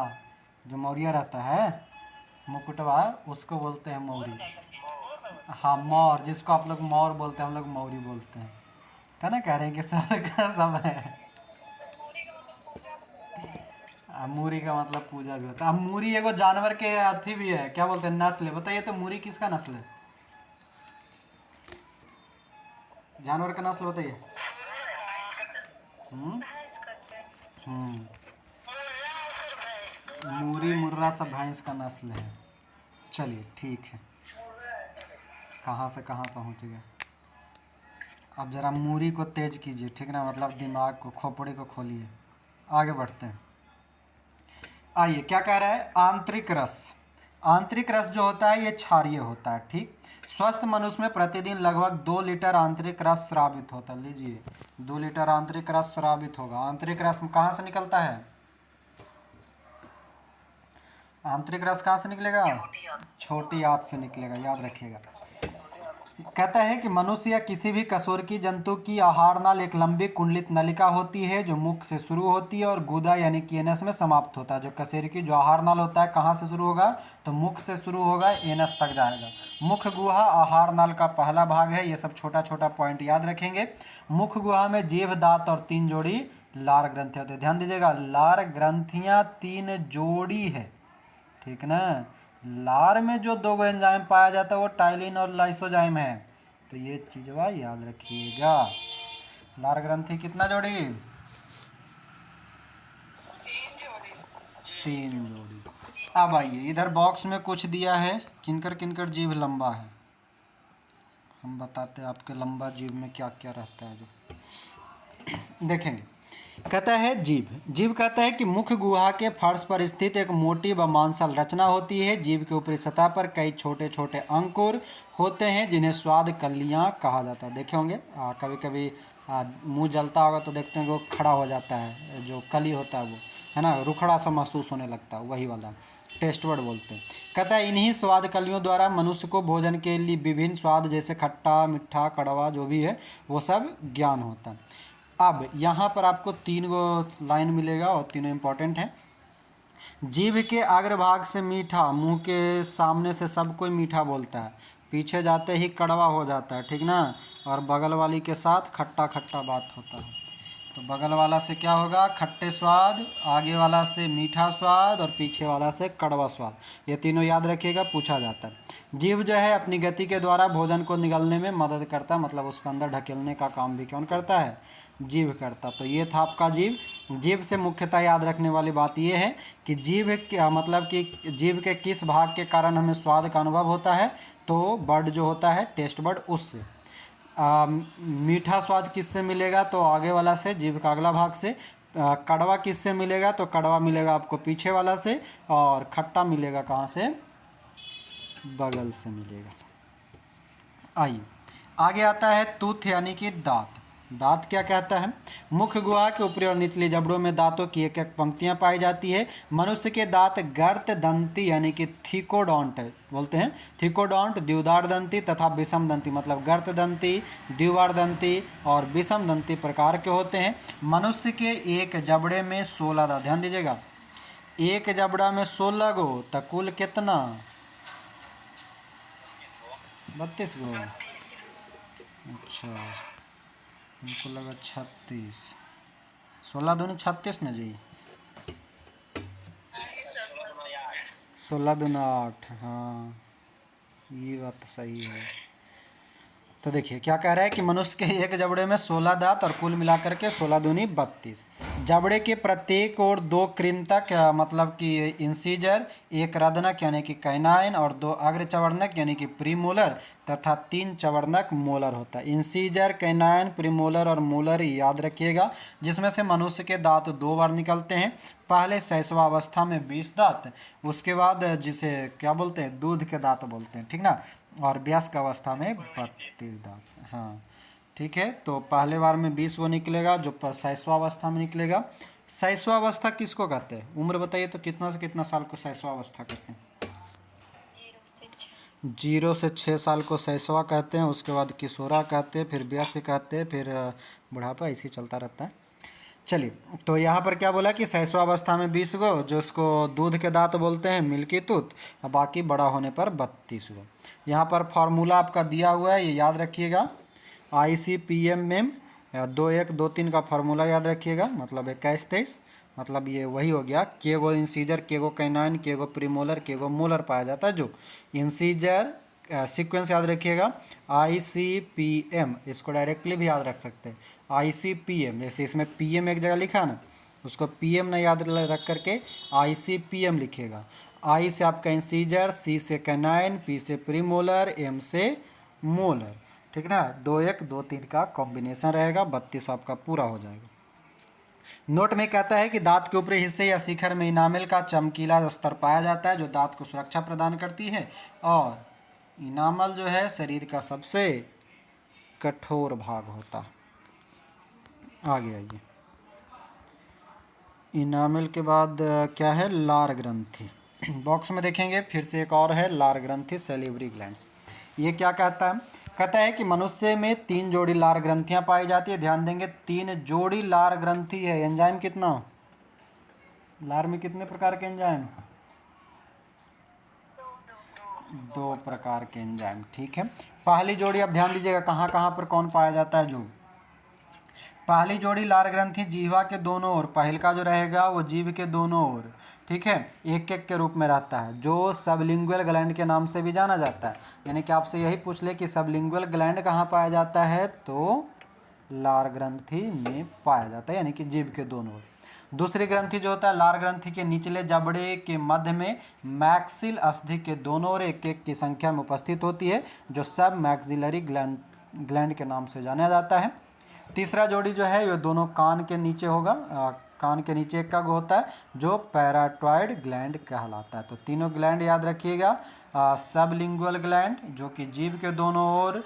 S1: जो मौरिया रहता है, मुकुटवा, उसको बोलते हैं मौरी। हाँ, मौर, जिसको आप लोग मौर बोलते हैं, हम लोग मौरी बोलते हैं, था ना, कह रहे हैं कि सब का सब है। मूरी का मतलब पूजा भी होता है। अब मूरी एगो जानवर के अथी भी है, क्या बोलते हैं, नस्ल है, बताइए तो मूरी किसका नस्ल है, जानवर का नस्ल बताइए। हम्म हम्म मूरी मुर्रा सब भैंस का नस्ल है। चलिए ठीक है, कहाँ से कहाँ पहुँच गए। अब ज़रा मूरी को तेज कीजिए, ठीक ना, मतलब दिमाग को, खोपड़ी को खोलिए, आगे बढ़ते हैं। आइए, क्या कह रहा है, आंतरिक रस। आंतरिक रस जो होता है ये क्षारीय होता है, ठीक। स्वस्थ मनुष्य में प्रतिदिन लगभग 2 लीटर आंतरिक रस स्रावित होता है, लीजिए 2 लीटर आंतरिक रस स्रावित होगा। आंतरिक रस कहाँ से निकलता है, आंतरिक रस कहाँ से निकलेगा, छोटी आंत से निकलेगा, याद रखिएगा। कहता है कि मनुष्य या किसी भी कशेरुकी जंतु की आहार नाल एक लंबी कुंडलित नलिका होती है जो मुख से शुरू होती है और गुदा यानी कि एनस में समाप्त होता है। जो कशेरुकी जो आहार नाल होता है कहाँ से शुरू होगा, तो मुख से शुरू होगा, एनस तक जाएगा। मुख गुहा आहार नाल का पहला भाग है, ये सब छोटा छोटा पॉइंट याद रखेंगे। मुख गुहा में जीभ, दांत और 3 जोड़ी लार ग्रंथि होते हैं। ध्यान दीजिएगा, लार ग्रंथियाँ 3 जोड़ी है, ठीक ना, लार में जो दो गो एंजाइम पाया जाता है वो टाइलिन और लाइसोजाइम है, तो ये चीज़वा याद रखिएगा। लार ग्रंथि कितना जोड़ी? 3 जोड़ी। अब आइए इधर बॉक्स में कुछ दिया है, किनकर किनकर जीभ लंबा है हम बताते हैं आपके लंबा जीभ में क्या क्या रहता है जो देखेंगे। कहता है जीभ। जीभ कहता है कि मुख गुहा के फर्श पर स्थित एक मोटी व मांसल रचना होती है। जीभ के ऊपरी सतह पर कई छोटे छोटे अंकुर होते हैं जिन्हें स्वाद कलियां कहा जाता है। देखे होंगे कभी कभी मुंह जलता होगा तो देखते हैं वो खड़ा हो जाता है, जो कली होता है वो, है ना, रुखड़ा सा महसूस होने लगता है, वही वाला टेस्ट वर्ड बोलते हैं। कहता है इन्हीं स्वाद कलियों द्वारा मनुष्य को भोजन के लिए विभिन्न स्वाद जैसे खट्टा मीठा कड़वा जो भी है वो सब ज्ञान होता है। अब यहाँ पर आपको 3 गो लाइन मिलेगा और तीनों इंपॉर्टेंट है। जीभ के अग्रभाग से मीठा, मुंह के सामने से सब कोई मीठा बोलता है, पीछे जाते ही कड़वा हो जाता है, ठीक ना, और बगल वाली के साथ खट्टा खट्टा बात होता है। तो बगल वाला से क्या होगा? खट्टे स्वाद, आगे वाला से मीठा स्वाद और पीछे वाला से कड़वा स्वाद। ये तीनों याद रखिएगा, पूछा जाता है। जीभ जो है अपनी गति के द्वारा भोजन को निगलने में मदद करता है, मतलब उसको अंदर ढकेलने का काम भी कौन करता है? जीभ करता। तो ये था आपका जीभ। जीभ से मुख्यतः याद रखने वाली बात ये है कि जीभ क्या मतलब कि जीभ के किस भाग के कारण हमें स्वाद का अनुभव होता है? तो बर्ड जो होता है टेस्ट बर्ड, उससे। मीठा स्वाद किससे मिलेगा? तो आगे वाला से, जीभ का अगला भाग से। कड़वा किससे मिलेगा? तो कड़वा मिलेगा आपको पीछे वाला से। और खट्टा मिलेगा कहाँ से? बगल से मिलेगा। आइए आगे आता है तूथ यानी कि दांत। दांत क्या कहता है? मुख गुहा के ऊपरी और निचली जबड़ों में दांतों की एक एक पंक्तियां पाई जाती है। मनुष्य के दांत गर्त दंती यानी कि थिकोडोंट बोलते हैं, थिकोडोंट, द्विवार दंती तथा विषम दंती, मतलब गर्त दंती, द्विवार दंती और विषम दंती प्रकार के होते हैं। मनुष्य के एक जबड़े में 16 दांत, ध्यान दीजिएगा, एक जबड़ा में 16 गो, तो कुल कितना? 32 गो। अच्छा, हमको लगा 36। 16 दूनी 36 न जी, 16 दूना 8। हाँ ये बात तो सही है। तो देखिए क्या कह रहा है कि मनुष्य के एक जबड़े में 16 दांत और कुल मिलाकर के 16 दूनी 32। जबड़े के प्रत्येक और 2 कृंतक मतलब कि इंसीजर, एक रदनक यानी कि कैनाइन और 2 अग्र चवर्णक यानी कि प्रीमोलर तथा 3 चवर्णक मोलर होता है। इंसीजर, कैनाइन, प्रीमोलर और मोलर याद रखिएगा, जिसमें से मनुष्य के दांत 2 बार निकलते हैं। पहले शैशवावस्था में 20 दांत, उसके बाद जिसे क्या बोलते हैं? दूध के दांत बोलते हैं, ठीक ना, और वयस्क अवस्था में 32 दांत। हाँ ठीक है, तो पहले बार में 20 वो निकलेगा जो शैशवावस्था में निकलेगा। शैशवावस्था किसको कहते हैं? उम्र बताइए तो कितना से कितना साल को शैशवावस्था कहते हैं? 0 से 6 साल को शैशवा कहते हैं, उसके बाद किशोरा कहते हैं, फिर वयस्क कहते हैं, फिर बुढ़ापा, ऐसे ही चलता रहता है। चलिए, तो यहाँ पर क्या बोला कि शैशवावस्था में 20 गो, जो इसको दूध के दांत बोलते हैं, मिल्की टूथ, और बाकी बड़ा होने पर 32 गो। यहाँ पर फार्मूला आपका दिया हुआ है, ये याद रखिएगा। ICPM में 2123 का फार्मूला याद रखिएगा, मतलब 21-23, मतलब ये वही हो गया। के गो इंसीजर, के गो कैनाइन, के गो प्रीमोलर, के गो मोलर पाया जाता है। जो इंसीजर सीक्वेंस याद रखिएगा, ICPM, इसको डायरेक्टली भी याद रख सकते हैं, ICPM, जैसे इसमें PM एक जगह लिखा ना, उसको PM ना याद रख करके ICPM लिखिएगा। I से आपका इंसीजर, C से कैनाइन, P से प्रीमोलर, M से मोलर, ठीक ना। 2123 का कॉम्बिनेशन रहेगा, 32 आपका पूरा हो जाएगा। नोट में कहता है कि दांत के ऊपरी हिस्से या शिखर में इनामेल का चमकीला स्तर पाया जाता है जो दांत को सुरक्षा प्रदान करती है, और इनामल जो है शरीर का सबसे कठोर भाग होता है। आगे आइए, इनामल के बाद क्या है? लार ग्रंथि। बॉक्स में देखेंगे फिर से एक और है, लार ग्रंथि, सैलिवरी ग्लैंड्स। ये क्या कहता है? कहता है कि मनुष्य में 3 जोड़ी लार ग्रंथियां पाई जाती है। ध्यान देंगे, 3 जोड़ी लार ग्रंथि है। एंजाइम कितना? लार में कितने प्रकार के एंजाइम? 2 प्रकार के एंजाइम, ठीक है। पहली जोड़ी, अब ध्यान दीजिएगा कहाँ कहाँ पर कौन पाया जाता है। जो पहली जोड़ी लार ग्रंथि जीवा के दोनों ओर, पहल का जो रहेगा वो जीभ के दोनों ओर, ठीक है, एक एक के रूप में रहता है, जो सबलिंगुअल ग्लैंड के नाम से भी जाना जाता है। यानी कि आपसे यही पूछ ले कि सबलिंगुअल ग्लैंड कहाँ पाया जाता है, तो लार ग्रंथि में पाया जाता है, यानी कि जीभ के दोनों ओर। दूसरी ग्रंथि जो होता है लार ग्रंथि के निचले जबड़े के मध्य में मैक्सिल अस्थि के दोनों ओर एक एक की संख्या में उपस्थित होती है, जो सब मैक्सिलरी ग्लैंड के नाम से जाना जाता है। तीसरा जोड़ी जो है ये दोनों कान के नीचे होगा, कान के नीचे एक कग होता है जो पैराट्रॉयड ग्लैंड कहलाता है। तो तीनों ग्लैंड याद रखिएगा, सबलिंगुअल ग्लैंड जो कि जीभ के दोनों ओर,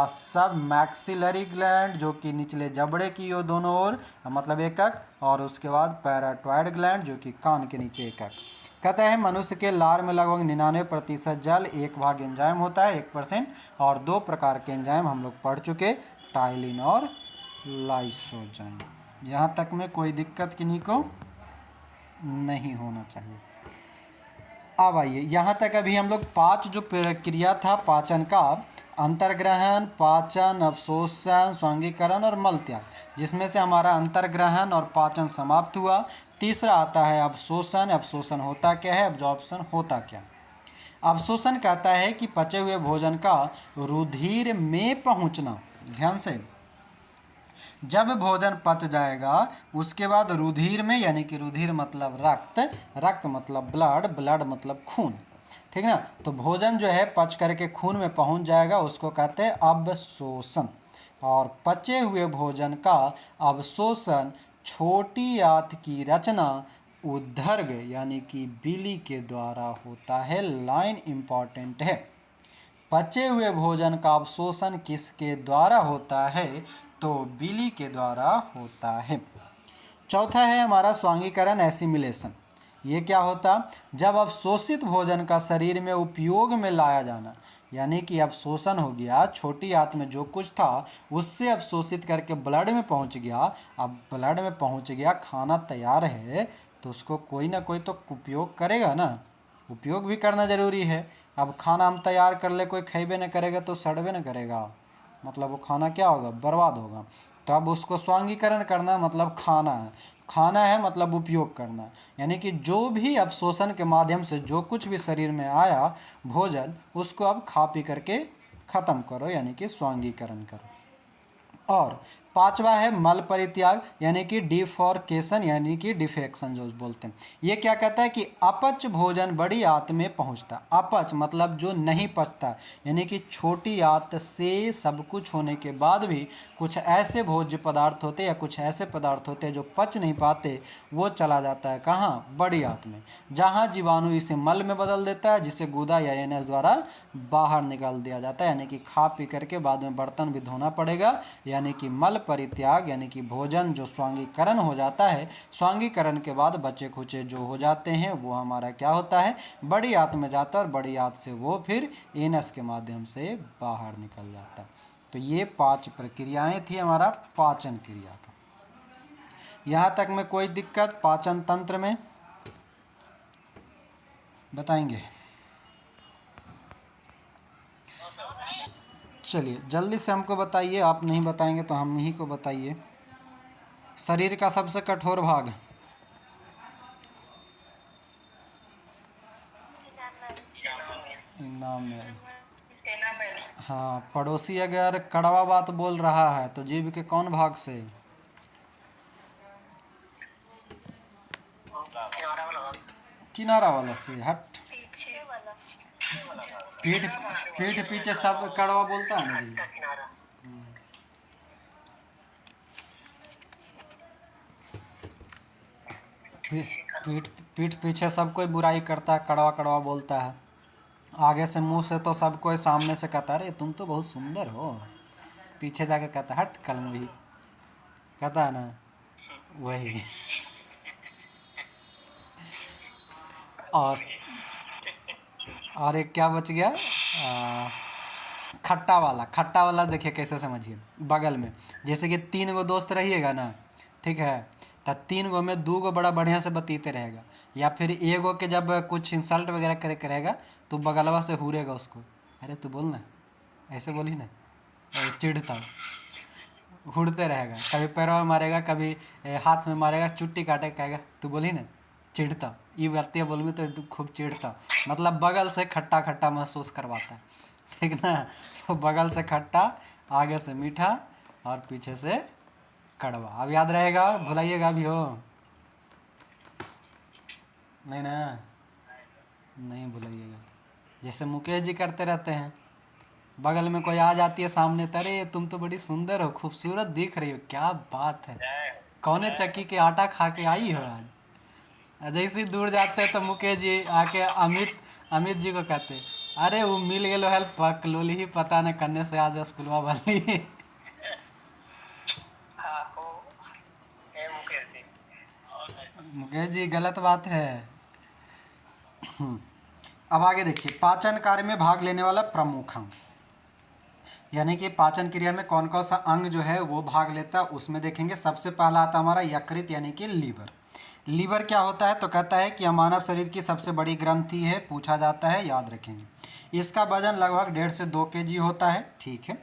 S1: सब मैक्सिलरी ग्लैंड जो कि निचले जबड़े की ओर दोनों ओर मतलब एकक, और उसके बाद पैराट्रॉयड ग्लैंड जो कि कान के नीचे एकक। कहता है मनुष्य के लार में लगभग 99% जल, 1 भाग एंजाइम होता है 1%, और 2 प्रकार के एंजाइम हम लोग पढ़ चुके, टाइलिन और लाइसोजाइम। यहाँ तक में कोई दिक्कत किन्हीं को नहीं होना चाहिए। अब आइए यहाँ तक अभी हम लोग 5 जो प्रक्रिया था पाचन का, अंतर्ग्रहण, पाचन, अवशोषण, स्वांगीकरण और मल त्याग, जिसमें से हमारा अंतर्ग्रहण और पाचन समाप्त हुआ। तीसरा आता है अवशोषण। अवशोषण होता क्या है, एब्जॉर्प्शन होता क्या। अवशोषण कहता है कि पचे हुए भोजन का रुधिर में पहुंचना। ध्यान से, जब भोजन पच जाएगा उसके बाद रुधिर में, यानी कि रुधिर मतलब रक्त, रक्त मतलब ब्लड, ब्लड मतलब खून, ठीक ना। तो भोजन जो है पच करके खून में पहुंच जाएगा, उसको कहते हैं अवशोषण। और पचे हुए भोजन का अवशोषण छोटी आंत की रचना उद्दर्ग यानी कि बिली के द्वारा होता है। लाइन इंपॉर्टेंट है। पचे हुए भोजन का अवशोषण किसके द्वारा होता है, तो बिली के द्वारा होता है। चौथा है हमारा स्वांगीकरण, एसिमिलेशन। ये क्या होता, जब अवशोषित भोजन का शरीर में उपयोग में लाया जाना, यानी कि अवशोषण हो गया, छोटी आंत में जो कुछ था उससे अवशोषित करके ब्लड में पहुंच गया। अब ब्लड में पहुंच गया, खाना तैयार है, तो उसको कोई ना कोई तो उपयोग करेगा ना, उपयोग भी करना ज़रूरी है। अब खाना हम तैयार कर ले, कोई खेबे न करेगा तो सड़बे न करेगा, मतलब वो खाना क्या होगा, बर्बाद होगा। तो अब उसको स्वांगीकरण करना मतलब खाना है, खाना है मतलब उपयोग करना, यानी कि जो भी अवशोषण के माध्यम से जो कुछ भी शरीर में आया भोजन, उसको अब खा पी करके ख़त्म करो, यानी कि स्वांगीकरण करो। और पांचवा है मल परित्याग, यानी कि डिफॉर्केशन, यानी कि डिफेक्शन जो बोलते हैं। ये क्या कहता है कि अपच भोजन बड़ी आंत में पहुंचता। अपच मतलब जो नहीं पचता, यानी कि छोटी आंत से सब कुछ होने के बाद भी कुछ ऐसे भोज्य पदार्थ होते या कुछ ऐसे पदार्थ होते हैं जो पच नहीं पाते, वो चला जाता है कहाँ, बड़ी आंत में, जहाँ जीवाणु इसे मल में बदल देता है, जिसे गुदा या एनएस द्वारा बाहर निकाल दिया जाता है। यानी कि खा पी करके बाद में बर्तन भी धोना पड़ेगा, यानी कि मल परित्याग, यानी कि भोजन जो स्वांगीकरण हो जाता है, स्वांगीकरण के बाद बचे खुचे जो हो जाते हैं वो हमारा क्या होता है, बड़ी आंत में जाता है, और बड़ी आंत से वो फिर एनस के माध्यम से बाहर निकल जाता है। तो ये 5 प्रक्रियाएं थी हमारा पाचन क्रिया का। यहाँ तक में कोई दिक्कत पाचन तंत्र में बताएंगे? चलिए जल्दी से हमको बताइए, आप नहीं बताएंगे तो हम ही को बताइए। शरीर का सबसे कठोर भाग, नाम में। हाँ, पड़ोसी अगर कड़वा बात बोल रहा है तो जीभ के कौन भाग से? किनारा वाला से। हट, पीठ पीठ पीछे सब कड़वा बोलता है ना जी। पीठ पीठ पीछे सब कोई बुराई करता है, कड़वा कड़वा बोलता है। आगे से मुंह से तो सब कोई, सामने से कहता है अरे तुम तो बहुत सुंदर हो, पीछे जाके कहता हट कलम भी, कहता है ना, वही। और और एक क्या बच गया, खट्टा वाला। खट्टा वाला देखिए कैसे समझिए, बगल में जैसे कि 3 गो दोस्त रहिएगा ना, ठीक है, तो 3 गो में 2 गो बड़ा बढ़िया से बतीते रहेगा, या फिर एगो के जब कुछ इंसल्ट वगैरह करे करेगा तो बगलवा से हुरेगा उसको, अरे तू बोल ना, ऐसे बोली ना, चिढ़ता हुड़ते रहेगा, कभी पैरों में मारेगा, कभी हाथ में मारेगा, चुट्टी काटे, कहेगा तू बोली ना, चिढ़ता, ये बातें बोल में तो खूब चिढ़ता, मतलब बगल से खट्टा खट्टा महसूस करवाता है, ठीक ना। तो बगल से खट्टा, आगे से मीठा और पीछे से कड़वा। अब याद रहेगा, भुलाइएगा भी हो नहीं ना, नहीं भुलाइएगा। जैसे मुकेश जी करते रहते हैं, बगल में कोई आ जाती है सामने, अरे तुम तो बड़ी सुंदर हो, खूबसूरत दिख रही हो, क्या बात है, कौने चक्की के आटा खा के आई हो आज। और जैसे ही दूर जाते हैं तो मुकेश जी आके अमित अमित जी को कहते, अरे वो मिल गेलो हेल्प पकलोली ही पता न कन्ने से आज स्कूलवा वाली। मुकेश जी गलत बात है। अब आगे देखिए, पाचन कार्य में भाग लेने वाला प्रमुख अंग, यानी कि पाचन क्रिया में कौन कौन सा अंग जो है वो भाग लेता है, उसमें देखेंगे। सबसे पहला आता हमारा यकृत यानी कि लीवर। लीवर क्या होता है, तो कहता है कि यह मानव शरीर की सबसे बड़ी ग्रंथि है, पूछा जाता है, याद रखेंगे। इसका वजन लगभग 1.5 से 2 kg होता है, ठीक है।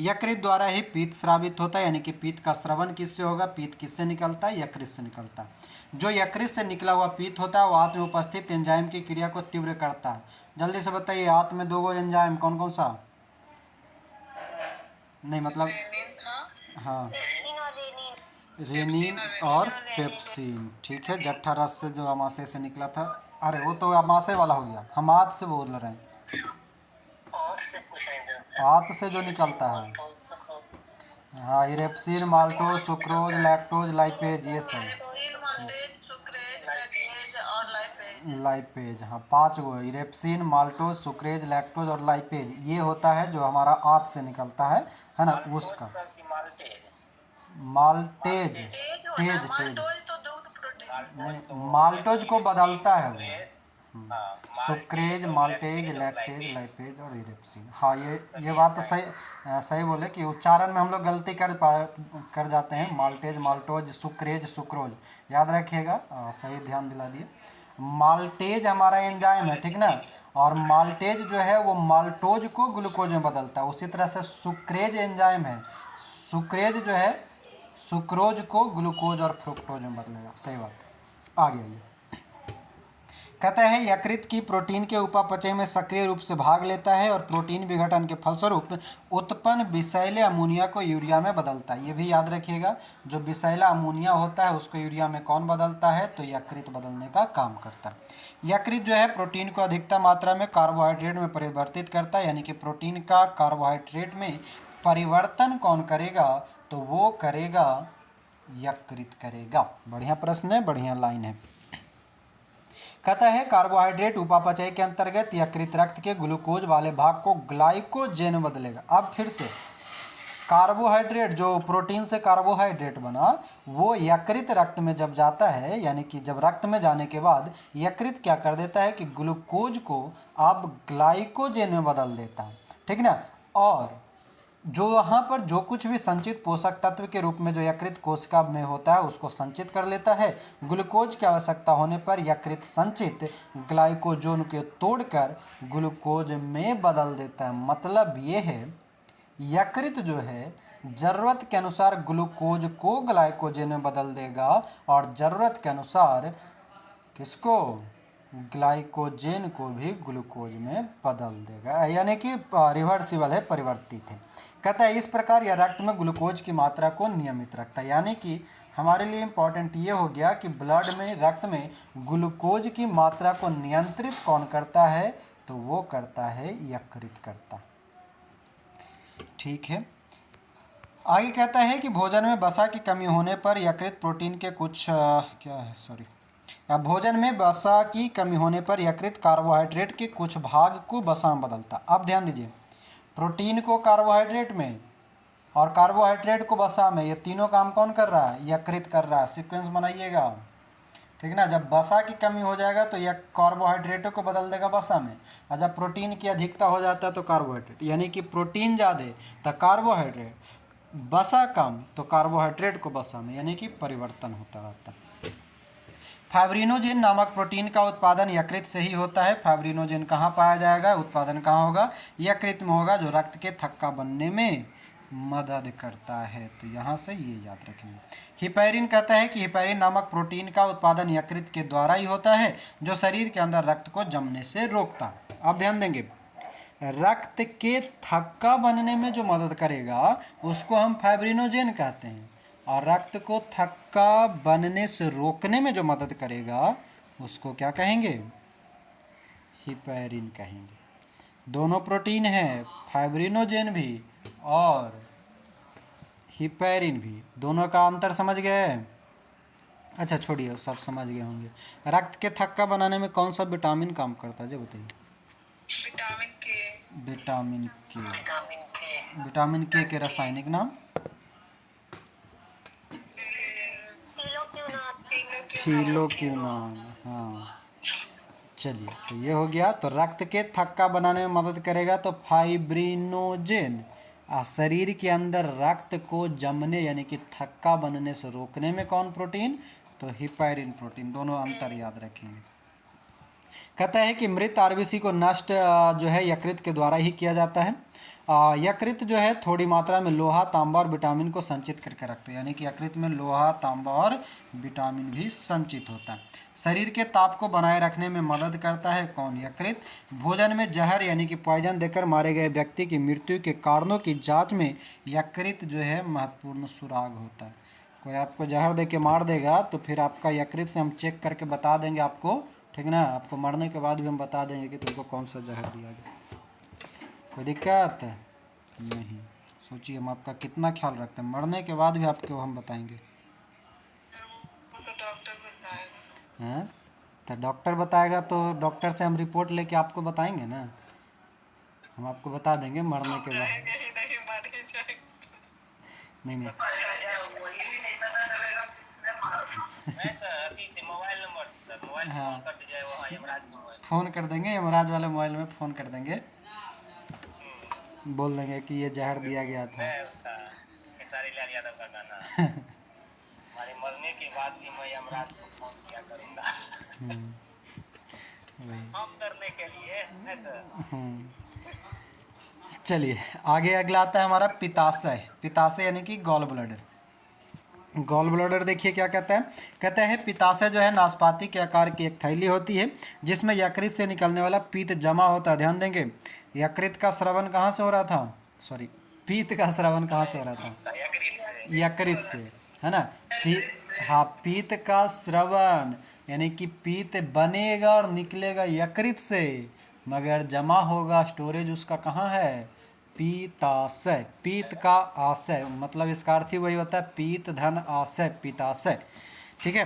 S1: यकृत द्वारा ही पीत स्रावित होता है, यानी कि पीत का स्रवन किससे होगा, पीत किससे निकलता है, यकृत से निकलता है। जो यकृत से निकला हुआ पीत होता है वो आंत में उपस्थित एंजाइम की क्रिया को तीव्र करता है। जल्दी से बताइए, आंत में 2 एंजाइम कौन कौन सा, नहीं मतलब, हाँ, रेनिन और पेप्सिन, ठीक है। जठर रस से जो अमाशय से निकला था, अरे वो तो अमाशय वाला हो गया, हम आंत से बोल रहे हैं, आंत से जो निकलता है, हाँ, erepsin, maltose, sucrose, lactose, lipase, ये सब लाइपेज, हाँ 5 गो, इरेप्सिन, माल्टोज, सुक्रेज, लैक्टोज और लाइपेज, ये होता है जो हमारा आंत से निकलता है ना, उसका माल्टेज, तेज तेज, नहीं माल्टोज को बदलता है वो, सुक्रेज, माल्टेज, लैक्टेज, लाइपेज और इरेप्सिन। हाँ, ये बात तो सही बोले कि उच्चारण में हम लोग गलती कर जाते हैं, माल्टेज, माल्टोज, सुक्रेज, सुक्रोज, याद रखिएगा, सही ध्यान दिला दिए। माल्टेज हमारा एंजाइम है, ठीक ना, और माल्टेज जो है वो माल्टोज को ग्लूकोज में बदलता है। उसी तरह से सुक्रेज एंजाइम है, सुक्रेज जो है सुक्रोज को ग्लूकोज और फ्रुक्टोज में बदलेगा, सही बात है। आगे आइए, कहता है यकृत की प्रोटीन के उपापचय में सक्रिय रूप से भाग लेता है और प्रोटीन विघटन के फलस्वरूप उत्पन्न विषैले अमोनिया को यूरिया में बदलता है। ये भी याद रखिएगा, जो विषैला अमोनिया होता है उसको यूरिया में कौन बदलता है, तो यकृत बदलने का काम करता है। यकृत जो है प्रोटीन को अधिकतम मात्रा में कार्बोहाइड्रेट में परिवर्तित करता है, यानी कि प्रोटीन का कार्बोहाइड्रेट में परिवर्तन कौन करेगा, तो वो करेगा यकृत करेगा। बढ़िया प्रश्न है, बढ़िया लाइन है। कहता है कार्बोहाइड्रेट उपापचय के अंतर्गत यकृत रक्त के ग्लूकोज वाले भाग को ग्लाइकोजेन में बदलेगा। अब फिर से कार्बोहाइड्रेट, जो प्रोटीन से कार्बोहाइड्रेट बना, वो यकृत रक्त में जब जाता है, यानी कि जब रक्त में जाने के बाद यकृत क्या कर देता है कि ग्लूकोज को अब ग्लाइकोजेन में बदल देता है, ठीक ना। और जो वहाँ पर जो कुछ भी संचित पोषक तत्व के रूप में जो यकृत कोशिका में होता है उसको संचित कर लेता है। ग्लूकोज की आवश्यकता होने पर यकृत संचित ग्लाइकोजन को तोड़कर ग्लूकोज में बदल देता है। मतलब ये है, यकृत जो है ज़रूरत के अनुसार ग्लूकोज को ग्लाइकोजन में बदल देगा और ज़रूरत के अनुसार किसको, ग्लाइकोजेन को भी ग्लूकोज में बदल देगा, यानी कि रिवर्सिबल है, परिवर्तित है। कहता है इस प्रकार यह रक्त में ग्लूकोज की मात्रा को नियमित रखता है। यानी कि हमारे लिए इम्पोर्टेंट ये हो गया कि ब्लड में, रक्त में ग्लूकोज की मात्रा को नियंत्रित कौन करता है, तो वो करता है यकृत करता, ठीक है। आगे कहता है कि भोजन में वसा की कमी होने पर यकृत प्रोटीन के कुछ क्या है, सॉरी, भोजन में वसा की कमी होने पर यकृत कार्बोहाइड्रेट के कुछ भाग को वसा में बदलता। अब ध्यान दीजिए, प्रोटीन को कार्बोहाइड्रेट में और कार्बोहाइड्रेट को वसा में, ये तीनों काम कौन कर रहा है, यकृत कर रहा है। सीक्वेंस बनाइएगा, ठीक ना। जब वसा की कमी हो जाएगा तो यह कार्बोहाइड्रेटों को बदल देगा वसा में, और जब प्रोटीन की अधिकता हो जाता है तो कार्बोहाइड्रेट, यानी कि प्रोटीन ज़्यादा तो कार्बोहाइड्रेट, वसा कम तो कार्बोहाइड्रेट को वसा में, यानी कि परिवर्तन होता रहता है। फाइब्रिनोजेन नामक प्रोटीन का उत्पादन यकृत से ही होता है। फाइब्रिनोजेन कहाँ पाया जाएगा, उत्पादन कहाँ होगा, यकृत में होगा, जो रक्त के थक्का बनने में मदद करता है। तो यहाँ से ये याद रखेंगे। हिपैरिन कहता है कि हिपैरिन नामक प्रोटीन का उत्पादन यकृत के द्वारा ही होता है, जो शरीर के अंदर रक्त को जमने से रोकता है। अब ध्यान देंगे, रक्त के थक्का बनने में जो मदद करेगा उसको हम फाइब्रिनोजेन कहते हैं, और रक्त को थक्का बनने से रोकने में जो मदद करेगा उसको क्या कहेंगे? हिपैरिन कहेंगे। दोनों प्रोटीन हैं, फाइब्रिनोजेन भी और हिपैरिन भी। दोनों का अंतर समझ गए? अच्छा छोड़िए, सब समझ गए होंगे। रक्त के थक्का बनाने में कौन सा विटामिन काम करता है, जो बताइए?
S2: विटामिन के।
S1: विटामिन के। विटामिन के रासायनिक नाम? थीलोक्विनोन। हाँ, चलिए, तो ये हो गया। तो रक्त के थक्का बनाने में मदद करेगा तो फाइब्रिनोजेन, और शरीर के अंदर रक्त को जमने यानी कि थक्का बनने से रोकने में कौन प्रोटीन? तो हिपैरिन प्रोटीन। दोनों अंतर याद रखेंगे। कहता है कि मृत आरबीसी को नष्ट जो है यकृत के द्वारा ही किया जाता है। यकृत जो है थोड़ी मात्रा में लोहा, तांबा और विटामिन को संचित करके रखते हैं, यानी कि यकृत में लोहा, तांबा और विटामिन भी संचित होता है। शरीर के ताप को बनाए रखने में मदद करता है कौन? यकृत। भोजन में जहर यानी कि पॉइजन देकर मारे गए व्यक्ति की मृत्यु के कारणों की जांच में यकृत जो है महत्वपूर्ण सुराग होता है। कोई आपको जहर दे के मार देगा तो फिर आपका यकृत से हम चेक करके बता देंगे आपको, ठीक ना? आपको मरने के बाद भी हम बता देंगे कि तुमको कौन सा जहर दिया गया। कोई दिक्कत है? नहीं। सोचिए हम आपका कितना ख्याल रखते हैं, मरने के बाद भी आपको हम बताएंगे।
S2: तो डॉक्टर बताएगा।
S1: हैं? तो डॉक्टर बताएगा तो डॉक्टर से हम रिपोर्ट लेके आपको बताएंगे ना। हम आपको बता देंगे मरने के बाद।
S2: नहीं मर ही जाएगा।
S1: नहीं नहीं, हाँ, फ़ोन कर देंगे, यमराज वाले मोबाइल में फ़ोन कर देंगे, बोल देंगे कि ये जहर दिया गया था।
S3: खेसारी लाल यादव का गाना, हमारे मरने के बाद भी मैं यमराज को फोन किया करूंगा हम करने के लिए, नहीं तो।
S1: चलिए आगे अगला आता है हमारा पित्ताशय। पित्ताशय यानी कि गॉल ब्लैडर। गॉल ब्लैडर देखिए क्या कहता है। कहता है पित्ताशय जो है नाशपाती के आकार की एक थैली होती है जिसमें यकृत से निकलने वाला पीत जमा होता है। ध्यान देंगे, यकृत का स्रवण कहाँ से हो रहा था? सॉरी, पीत का स्रवण कहाँ से हो रहा था? यकृत से, है ना? हाँ, पीत का स्रवण यानी कि पीत बनेगा और निकलेगा यकृत से, मगर जमा होगा, स्टोरेज उसका कहाँ है? पित्ताशय। पीत का आशय मतलब इसका अर्थ ही वही होता है, पीत धन आशय, पित्ताशय। ठीक है,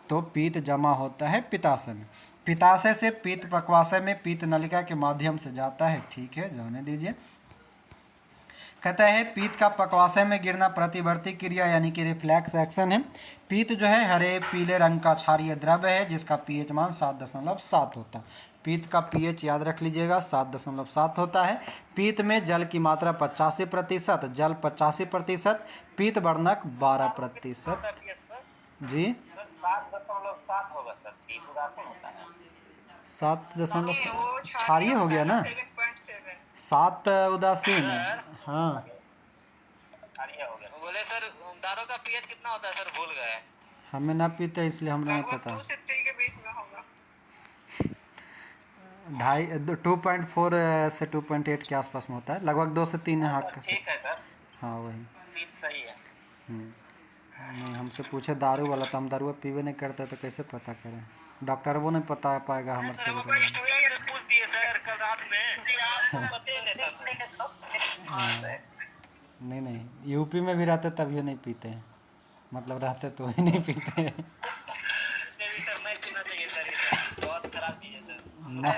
S1: तो पीत जमा होता है पित्ताशय में। पित्ताशय से पीत पक्वाशय में पीत नलिका के माध्यम से जाता है। ठीक है, जाने दीजिए। कहता है पीत का पक्वाशय में गिरना प्रतिवर्ती क्रिया यानी कि रिफ्लेक्स एक्शन है। पीत जो है हरे पीले रंग का क्षारीय द्रव्य है जिसका पीएच मान 7.7 होता है। पीत का पीएच याद रख लीजिएगा, 7.7 होता है। पीत में जल की मात्रा 85%, जल 85%, पीत वर्णक 12%। जी
S3: 7.7 होगा सर,
S1: 7 क्षारीय हो गया ना, 7 उदासीन। हाँ
S3: हो गया। बोले सर दारू का पीएच कितना होता है सर, भूल गए।
S1: हमें ना पीते इसलिए हमें नहीं पता।
S2: 2 से 3 के बीच में होगा।
S1: 2.4 से 2.8 के आसपास में होता है, लगभग 2 से 3 हाथ का।
S3: ठीक है सर,
S1: हाँ वही।
S3: पीत सही है।
S1: नहीं, हमसे पूछे दारू वाला तो हम दारू पीवे नहीं करते तो कैसे पता करें? डॉक्टर वो नहीं पता पाएगा हमारे से।
S3: पूछ दिए सर कल रात में
S1: नहीं नहीं, यूपी में भी रहते तब ये नहीं पीते हैं, मतलब रहते तो ही नहीं पीते हैं।
S3: बहुत खराब चीज है सर,
S1: ना,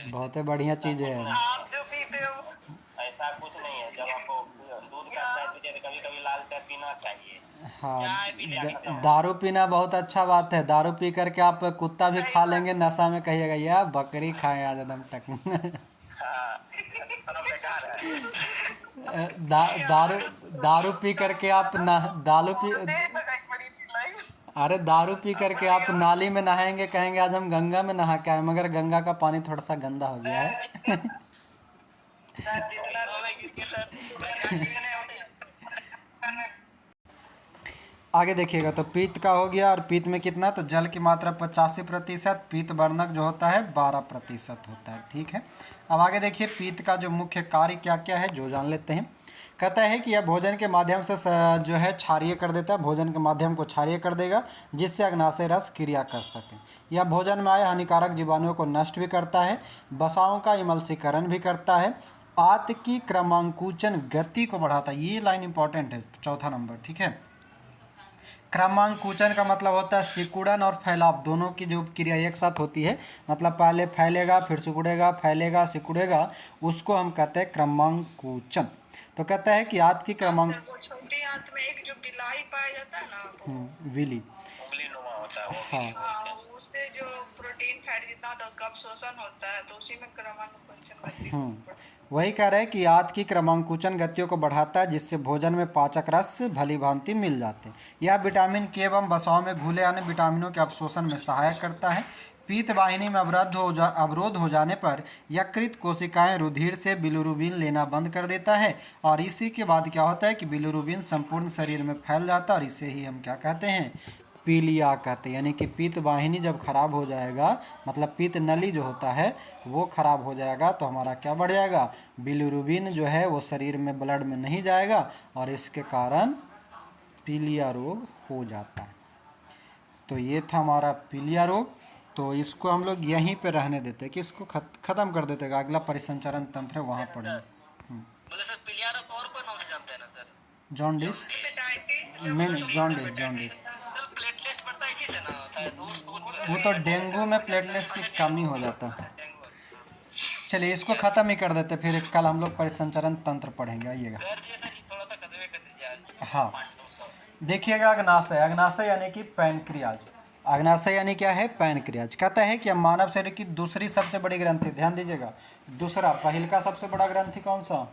S1: बहुत बढ़िया चीज़ है।
S2: आप जो पीते हो
S3: ऐसा कुछ नहीं है, जब आपको दूध का चाय पीते तो कभी कभी लाल चाय पीना चाहिए।
S1: हाँ, दारू पीना बहुत अच्छा बात है। दारू पी करके आप कुत्ता भी खा लेंगे, नशा में कहिएगा यार बकरी खाए आज एकदम टक। दारू दारू पी करके आप ना अरे दारू पी करके आप नाली में नहाएंगे, कहेंगे आज हम गंगा में नहा के आए, मगर गंगा का पानी थोड़ा सा गंदा हो गया है। आगे देखिएगा तो पीत का हो गया, और पीत में कितना, तो जल की मात्रा 85%, पीत वर्णक जो होता है 12% होता है। ठीक है, अब आगे देखिए पीत का जो मुख्य कार्य क्या क्या है जो जान लेते हैं। कहता है कि यह भोजन के माध्यम से जो है क्षारीय कर देता है, भोजन के माध्यम को क्षारीय कर देगा, जिससे अग्नाशय रस क्रिया कर सके। यह भोजन में आए हानिकारक जीवाणुओं को नष्ट भी करता है, वसाओं का इमल्सीकरण भी करता है, आत की क्रमांकुचन गति को बढ़ाता है। ये लाइन इंपॉर्टेंट है, चौथा नंबर। ठीक है, क्रमांकुचन का मतलब होता है सिकुड़न और फैलाव दोनों की जो क्रिया एक साथ होती है, मतलब पहले फैलेगा फिर सिकुड़ेगा, फैलेगा सिकुड़ेगा, उसको हम कहते हैं क्रमांकुचन। तो कहता है कि आंत की क्रमांक,
S2: सर वो छोटी आंत में एक जो बिलाई पाया जाता है ना वो,
S1: विली,
S3: उंगली नुमा होता है वो
S1: हाँ
S3: विली बोलते हैं।
S2: उससे जो प्रोटीन फैट जितना होता है उसका अवशोषण होता है, तो उसी में क्रमानुकुंचन गति
S1: वही कह रहे हैं कि आंत की क्रमांकुचन गतियों को बढ़ाता है, जिससे भोजन में पाचक रस भली भांति मिल जाते हैं। यह विटामिन के एवं वसाओं में घुले अन्य विटामिनों के अवशोषण में सहायक करता है। पीत वाहिनी में अवरोध हो जाने पर यकृत कोशिकाएं रुधिर से बिलिरुबिन लेना बंद कर देता है, और इसी के बाद क्या होता है कि बिलिरुबिन संपूर्ण शरीर में फैल जाता है, और इसे ही हम क्या कहते हैं, पीलिया कहते हैं। यानी कि पीत वाहिनी जब खराब हो जाएगा, मतलब पीत नली जो होता है वो खराब हो जाएगा, तो हमारा क्या बढ़ जाएगा, बिलिरुबिन जो है वो शरीर में ब्लड में नहीं जाएगा, और इसके कारण पीलिया रोग हो जाता है। तो ये था हमारा पीलिया रोग। तो इसको हम लोग यहीं पे रहने देते हैं कि इसको ख़त्म कर देते हैं, अगला परिसंचरण तंत्र है वहाँ पढ़ेंगे।
S3: बोले सर पीलिया रोग को और कोई नाम से जानते हैं ना सर?
S1: जॉन्डिस,
S2: हेपेटाइटिस
S1: नहीं जॉन्डिस।
S3: सर प्लेटलेट्स बढ़ता है इसी से ना होता है, तो उसको
S1: वो तो डेंगू में प्लेटलेट्स की कमी हो जाता है। चलिए इसको ख़त्म ही कर देते, फिर कल हम लोग परिसंचरण तंत्र पढ़ेंगे, आइएगा।
S3: कर दिए सर, ये थोड़ा सा खत्म कर दीजिए आज।
S1: हाँ, देखिएगा अग्नाशय, अग्नाशय यानी कि पैनक्रियाज। अग्नाशय यानी क्या है, पैनक्रियाज। कहता है कि मानव शरीर की दूसरी सबसे बड़ी ग्रंथि, ध्यान दीजिएगा, दूसरा, पहल का सबसे बड़ा ग्रंथि कौन सा,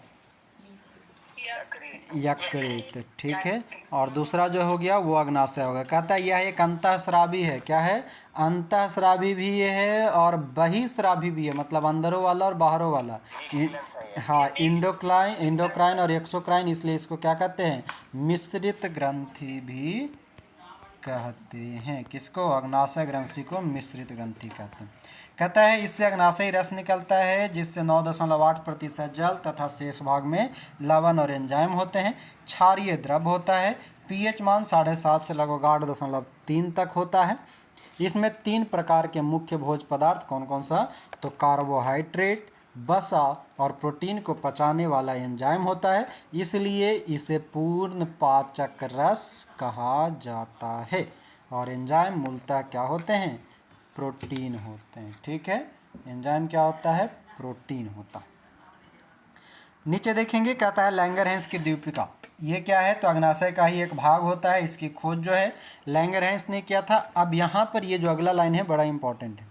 S1: यकृत। ठीक है, और दूसरा जो हो गया वो अग्नाशय होगा। कहता है यह एक अंतःस्रावी है, क्या है, अंतःस्रावी भी ये है और बहिस्रावी भी है, मतलब अंदरों वाला और बाहरों वाला। हाँ, इंडोक्राइन और एक्सोक्राइन, इसलिए इसको क्या कहते हैं, मिश्रित ग्रंथि भी कहते हैं। किसको, अग्नाशय ग्रंथि को मिश्रित ग्रंथि कहते हैं। कहता है इससे अग्नाशयी रस निकलता है, जिससे 9.8% जल तथा शेष भाग में लवण और एंजाइम होते हैं। क्षारीय द्रव होता है, पीएच मान 7.5 से लगभग 8.3 तक होता है। इसमें 3 प्रकार के मुख्य भोज्य पदार्थ कौन कौन सा, तो कार्बोहाइड्रेट, वसा और प्रोटीन को पचाने वाला एंजाइम होता है, इसलिए इसे पूर्ण पाचक रस कहा जाता है। और एंजाइम मूलतः क्या होते हैं, प्रोटीन होते हैं। ठीक है, एंजाइम क्या होता है, प्रोटीन होता है। नीचे देखेंगे, कहता है लैंगरहैंस की द्वीपिका, ये क्या है, तो अग्नाशय का ही एक भाग होता है। इसकी खोज जो है लैंगरहैंस ने किया था। अब यहाँ पर ये जो अगला लाइन है बड़ा इंपॉर्टेंट है।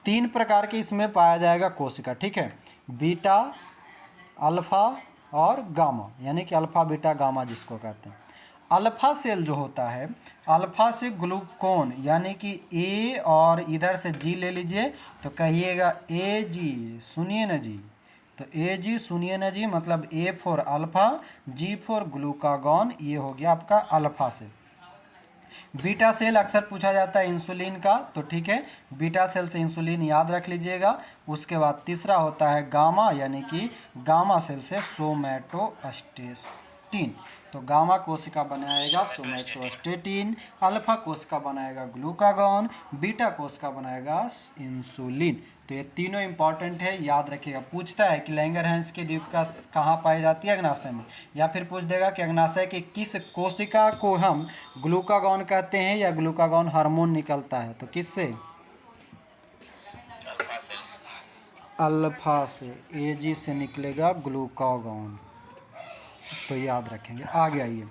S1: 3 प्रकार के इसमें पाया जाएगा कोशिका। ठीक है, बीटा, अल्फा और गामा, यानी कि अल्फा बीटा गामा जिसको कहते हैं। अल्फा सेल जो होता है, अल्फा से ग्लूकोन यानी कि ए और इधर से जी ले लीजिए, तो कहिएगा ए जी, सुनिए ना जी, तो ए जी सुनिए ना जी, मतलब A for alpha, G for glucagon, ये हो गया आपका अल्फा सेल। बीटा सेल अक्सर पूछा जाता है इंसुलिन का, तो ठीक है, बीटा सेल से इंसुलिन याद रख लीजिएगा। उसके बाद तीसरा होता है गामा, यानी कि गामा सेल से सोमैटोस्टेटिन, तो गामा कोशिका बनाएगा सोमैटोस्टेटिन, अल्फा कोशिका बनाएगा ग्लूकागॉन, बीटा कोशिका बनाएगा इंसुलिन। तो ये तीनों इंपॉर्टेंट है, याद रखिएगा। पूछता है कि लैंगरहैंस की द्वीपिका कहाँ पाई जाती है, अग्नाशय में, या फिर पूछ देगा कि अग्नाशय की किस कोशिका को हम ग्लूकागॉन कहते हैं, या ग्लूकागॉन हार्मोन निकलता है, तो किससे, अल्फा से, एजी से निकलेगा ग्लूकागॉन, तो याद रखेंगे। आगे आइए,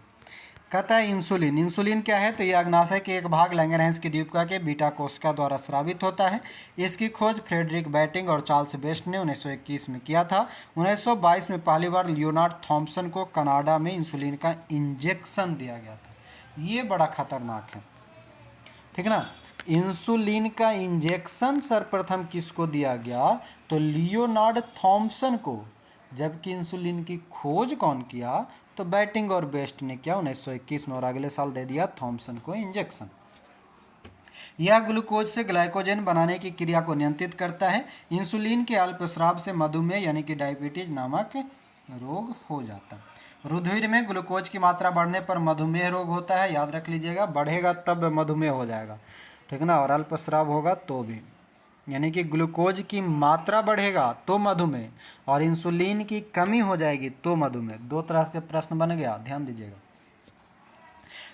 S1: कहता है इंसुलिन, इंसुलिन क्या है, तो ये अग्नाशय के एक भाग लैंगरहैंस की द्वीपिका के बीटा कोशिका द्वारा स्रावित होता है। इसकी खोज फ्रेडरिक बैटिंग और चार्ल्स बेस्ट ने 1921 में किया था। 1922 में पहली बार लियोनार्ड थॉम्पसन को कनाडा में इंसुलिन का इंजेक्शन दिया गया था। ये बड़ा खतरनाक है, ठीक है ना। इंसुलिन का इंजेक्शन सर्वप्रथम किसको दिया गया, तो लियोनार्ड थॉम्पसन को, जबकि इंसुलिन की खोज कौन किया, तो बैटिंग और बेस्ट ने क्या 1921 में और अगले साल दे दिया थॉमसन को इंजेक्शन। यह ग्लूकोज से ग्लाइकोजन बनाने की क्रिया को नियंत्रित करता है। इंसुलिन के अल्पस्राव से मधुमेह यानी कि डायबिटीज नामक रोग हो जाता है। रुधिर में ग्लूकोज की मात्रा बढ़ने पर मधुमेह रोग होता है, याद रख लीजिएगा, बढ़ेगा तब मधुमेह हो जाएगा, ठीक ना, और अल्पस्राव होगा तो भी, यानी कि ग्लूकोज की मात्रा बढ़ेगा तो मधुमेह और इंसुलिन की कमी हो जाएगी तो मधुमेह। दो तरह के प्रश्न बन गया, ध्यान दीजिएगा।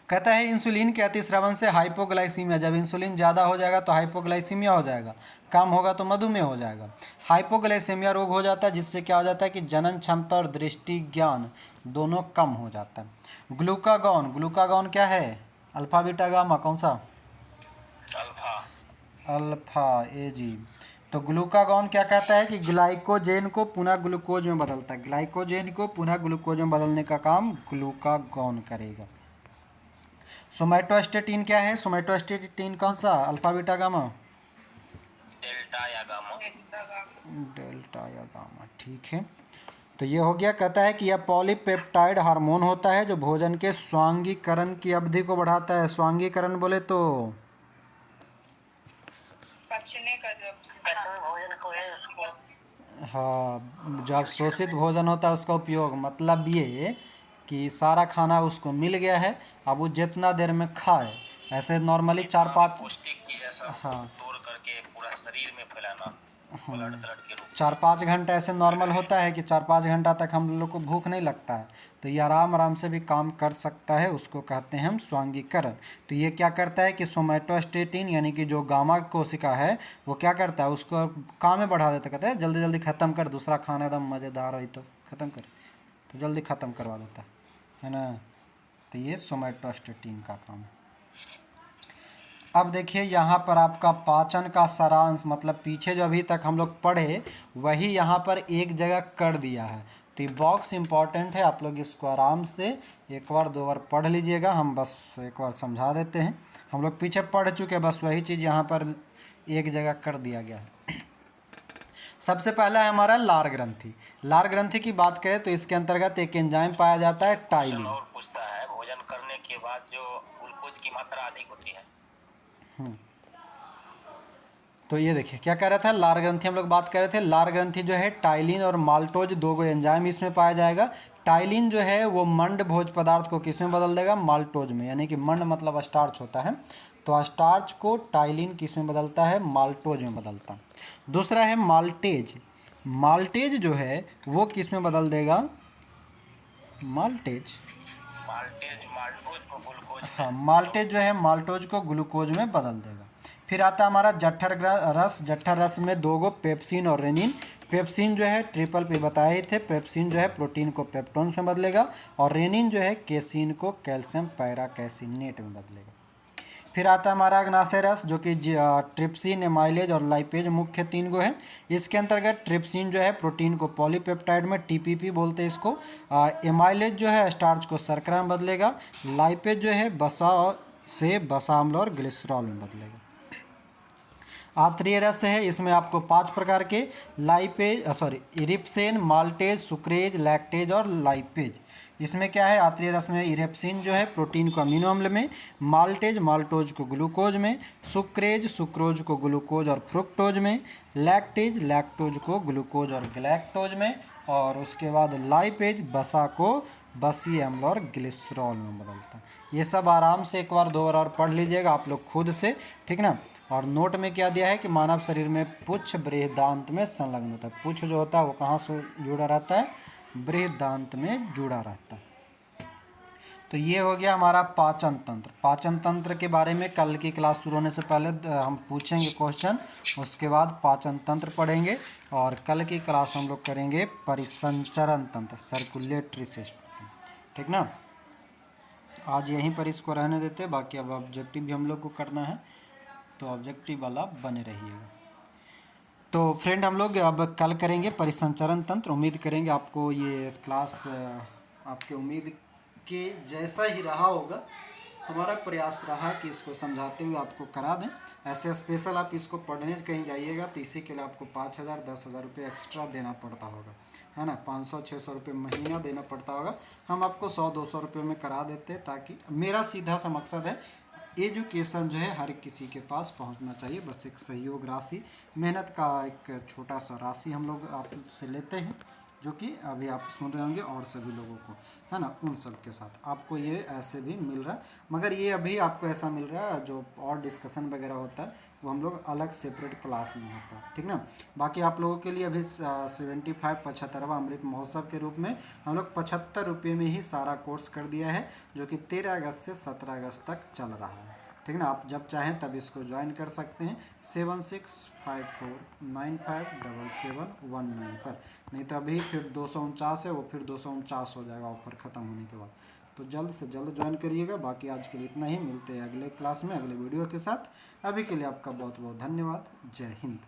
S1: कहता है इंसुलिन के अतिस्रावन से हाइपोग्लाइसीमिया, जब इंसुलिन ज़्यादा हो जाएगा तो हाइपोग्लाइसीमिया हो जाएगा, कम होगा तो मधुमेह हो जाएगा। हाइपोग्लाइसीमिया रोग हो जाता है जिससे क्या हो जाता है कि जनन क्षमता और दृष्टि ज्ञान दोनों कम हो जाता है। ग्लूकागॉन, ग्लूकागॉन क्या है, अल्फा बीटा गामा, कौन सा,
S3: अल्फा।
S1: अल्फा ए जी। तो ग्लूकागॉन क्या कहता है कि ग्लाइकोजेन को पुनः ग्लूकोज में बदलता है, ग्लाइकोजेन को पुनः ग्लूकोज में बदलने का काम ग्लूकागॉन करेगा। सोमैटोस्टेटिन क्या है, सोमैटोस्टेटिन कौन सा, अल्फा बीटा गामा,
S3: डेल्टा या गामा।
S1: डेल्टा या गामा, ठीक है। तो ये हो गया। कहता है कि यह पॉलीपेप्टाइड हार्मोन होता है जो भोजन के स्वांगीकरण की अवधि को बढ़ाता है। स्वांगीकरण बोले तो
S2: पचने का जब
S3: भोजन को है उसको
S1: हाँ, जो अवशोषित भोजन होता है उसका उपयोग, मतलब ये कि सारा खाना उसको मिल गया है, अब वो जितना देर में खाए, ऐसे नॉर्मली 4-5,
S3: पौष्टिक चीज ऐसा
S1: हाँ
S3: तोड़ करके पूरा शरीर में फैलाना, ब्लड ब्लड के रूप
S1: 4-5 घंटा ऐसे नॉर्मल होता है कि 4-5 घंटा तक हम लोग को भूख नहीं लगता है, तो ये आराम आराम से भी काम कर सकता है, उसको कहते हैं हम स्वांगीकरण। तो ये क्या करता है कि सोमैटोस्टेटिन यानी कि जो गामा कोशिका है वो क्या करता है, उसको काम में बढ़ा देता, कहता है जल्दी जल्दी ख़त्म कर, दूसरा खाना एकदम मज़ेदार हो तो ख़त्म कर, तो जल्दी ख़त्म करवा देता है ना। तो ये सोमैटोस्टेटिन का काम है। अब देखिए यहाँ पर आपका पाचन का सारांश, मतलब पीछे जो अभी तक हम लोग पढ़े वही यहाँ पर एक जगह कर दिया है। तो ये बॉक्स इम्पॉर्टेंट है, आप लोग इसको आराम से एक बार 2 बार पढ़ लीजिएगा, हम बस एक बार समझा देते हैं। हम लोग पीछे पढ़ चुके, बस वही चीज़ यहाँ पर एक जगह कर दिया गया है। सबसे पहला है हमारा लार ग्रंथि। लार ग्रंथि की बात करें तो इसके अंतर्गत एक एंजाइम पाया जाता है टाइलिन।
S3: और पूछता है भोजन करने के बाद जो ग्लूकोज की मात्रा अधिक होती है।
S1: तो ये देखिए क्या कह रहा था, लार ग्रंथि हम लोग बात कर रहे थे। लार ग्रंथि जो है टाइलिन और माल्टोज 2 गो एंजाइम इसमें पाया जाएगा। टाइलिन जो है वो मंड भोज पदार्थ को किस में बदल देगा, माल्टोज में, यानी कि मंड मतलब स्टार्च होता है, तो स्टार्च को टाइलिन किस में बदलता है, माल्टोज में बदलता है। दूसरा है माल्टेज। माल्टेज जो है वो किस में बदल देगा, माल्टेज,
S3: माल्टोज को ग्लूकोज,
S1: हाँ माल्टेज जो है माल्टोज को ग्लूकोज में बदल देगा। फिर आता है हमारा जठर रस। जठर रस में 2 गो पेप्सिन और रेनिन। पेप्सिन जो है ट्रिपल पे बताए ही थे, पेप्सिन जो है प्रोटीन को पेप्टोन्स में बदलेगा और रेनिन जो है केसिन को कैल्शियम पैराकैसिनेट में बदलेगा। फिर आता है हमारा अग्नाशय रस जो कि ट्रिप्सिन, एमाइलेज और लाइपेज मुख्य 3 गो है। इसके अंतर्गत ट्रिप्सिन जो है प्रोटीन को पॉलीपेप्टाइड में टीपीपी बोलते हैं इसको, एमाइलेज जो है स्टार्च को शर्करा में बदलेगा, लाइपेज जो है वसा से वसा अम्ल और ग्लिसरॉल में बदलेगा। आत्रीय रस है, इसमें आपको 5 प्रकार के इरिप्सेन, माल्टेज, सुक्रेज, लैक्टेज और लाइपेज। इसमें क्या है, आत्रीय रस में इरिप्सिन जो है प्रोटीन को अमीनो अम्ल में, माल्टेज माल्टोज को ग्लूकोज में, सुक्रेज सुक्रोज को ग्लूकोज और फ्रुक्टोज में, लैक्टेज लैक्टोज को ग्लूकोज और गैलेक्टोज में, और उसके बाद लाइपेज वसा को बसी अम्ल और ग्लिसरॉल में बदलता है। ये सब आराम से एक बार 2 बार और पढ़ लीजिएगा आप लोग खुद से, ठीक ना। और नोट में क्या दिया है कि मानव शरीर में पुच्छ बृहदांत में संलग्न होता है। पुच्छ जो होता है वो कहाँ से जुड़ा रहता है, बृहदांत में जुड़ा रहता है। तो ये हो गया हमारा पाचन तंत्र। पाचन तंत्र के बारे में कल की क्लास शुरू होने से पहले हम पूछेंगे क्वेश्चन, उसके बाद पाचन तंत्र पढ़ेंगे और कल की क्लास हम लोग करेंगे परिसंचरण तंत्र, सर्कुलेटरी सिस्टम, ठीक ना। आज यहीं पर इसको रहने देते, बाकी अब ऑब्जेक्टिव भी हम लोग को करना है, तो ऑब्जेक्टिव वाला बने रहिएगा। तो फ्रेंड हम लोग अब कल करेंगे परिसंचरण तंत्र। उम्मीद करेंगे आपको ये क्लास आपके उम्मीद के जैसा ही रहा होगा। हमारा प्रयास रहा कि इसको समझाते हुए आपको करा दें। ऐसे स्पेशल आप इसको पढ़ने कहीं जाइएगा तो इसी के लिए आपको 5,000 10,000 रुपये एक्स्ट्रा देना पड़ता होगा, है ना, 500-600 रुपये महीना देना पड़ता होगा। हम आपको 100-200 रुपये में करा देते हैं, ताकि मेरा सीधा सा मकसद है एजुकेशन जो है हर किसी के पास पहुंचना चाहिए। बस एक सहयोग राशि, मेहनत का एक छोटा सा राशि हम लोग आपसे लेते हैं, जो कि अभी आप सुन रहे होंगे और सभी लोगों को, है ना, उन सब के साथ आपको ये ऐसे भी मिल रहा है। मगर ये अभी आपको ऐसा मिल रहा है, जो और डिस्कशन वगैरह होता है वो हम लोग अलग सेपरेट क्लास में होता है, ठीक ना। बाकी आप लोगों के लिए अभी 75वां अमृत महोत्सव के रूप में हम लोग 75 रुपये में ही सारा कोर्स कर दिया है, जो कि 13 अगस्त से 17 अगस्त तक चल रहा है, ठीक ना। आप जब चाहें तब इसको ज्वाइन कर सकते हैं 7654957719 पर। नहीं तो अभी फिर 249 है, वो फिर 249 हो जाएगा ऑफर ख़त्म होने के बाद। तो जल्द से जल्द ज्वाइन करिएगा। बाकी आज के लिए इतना ही, मिलते हैं अगले क्लास में अगले वीडियो के साथ। अभी के लिए आपका बहुत बहुत धन्यवाद। जय हिंद।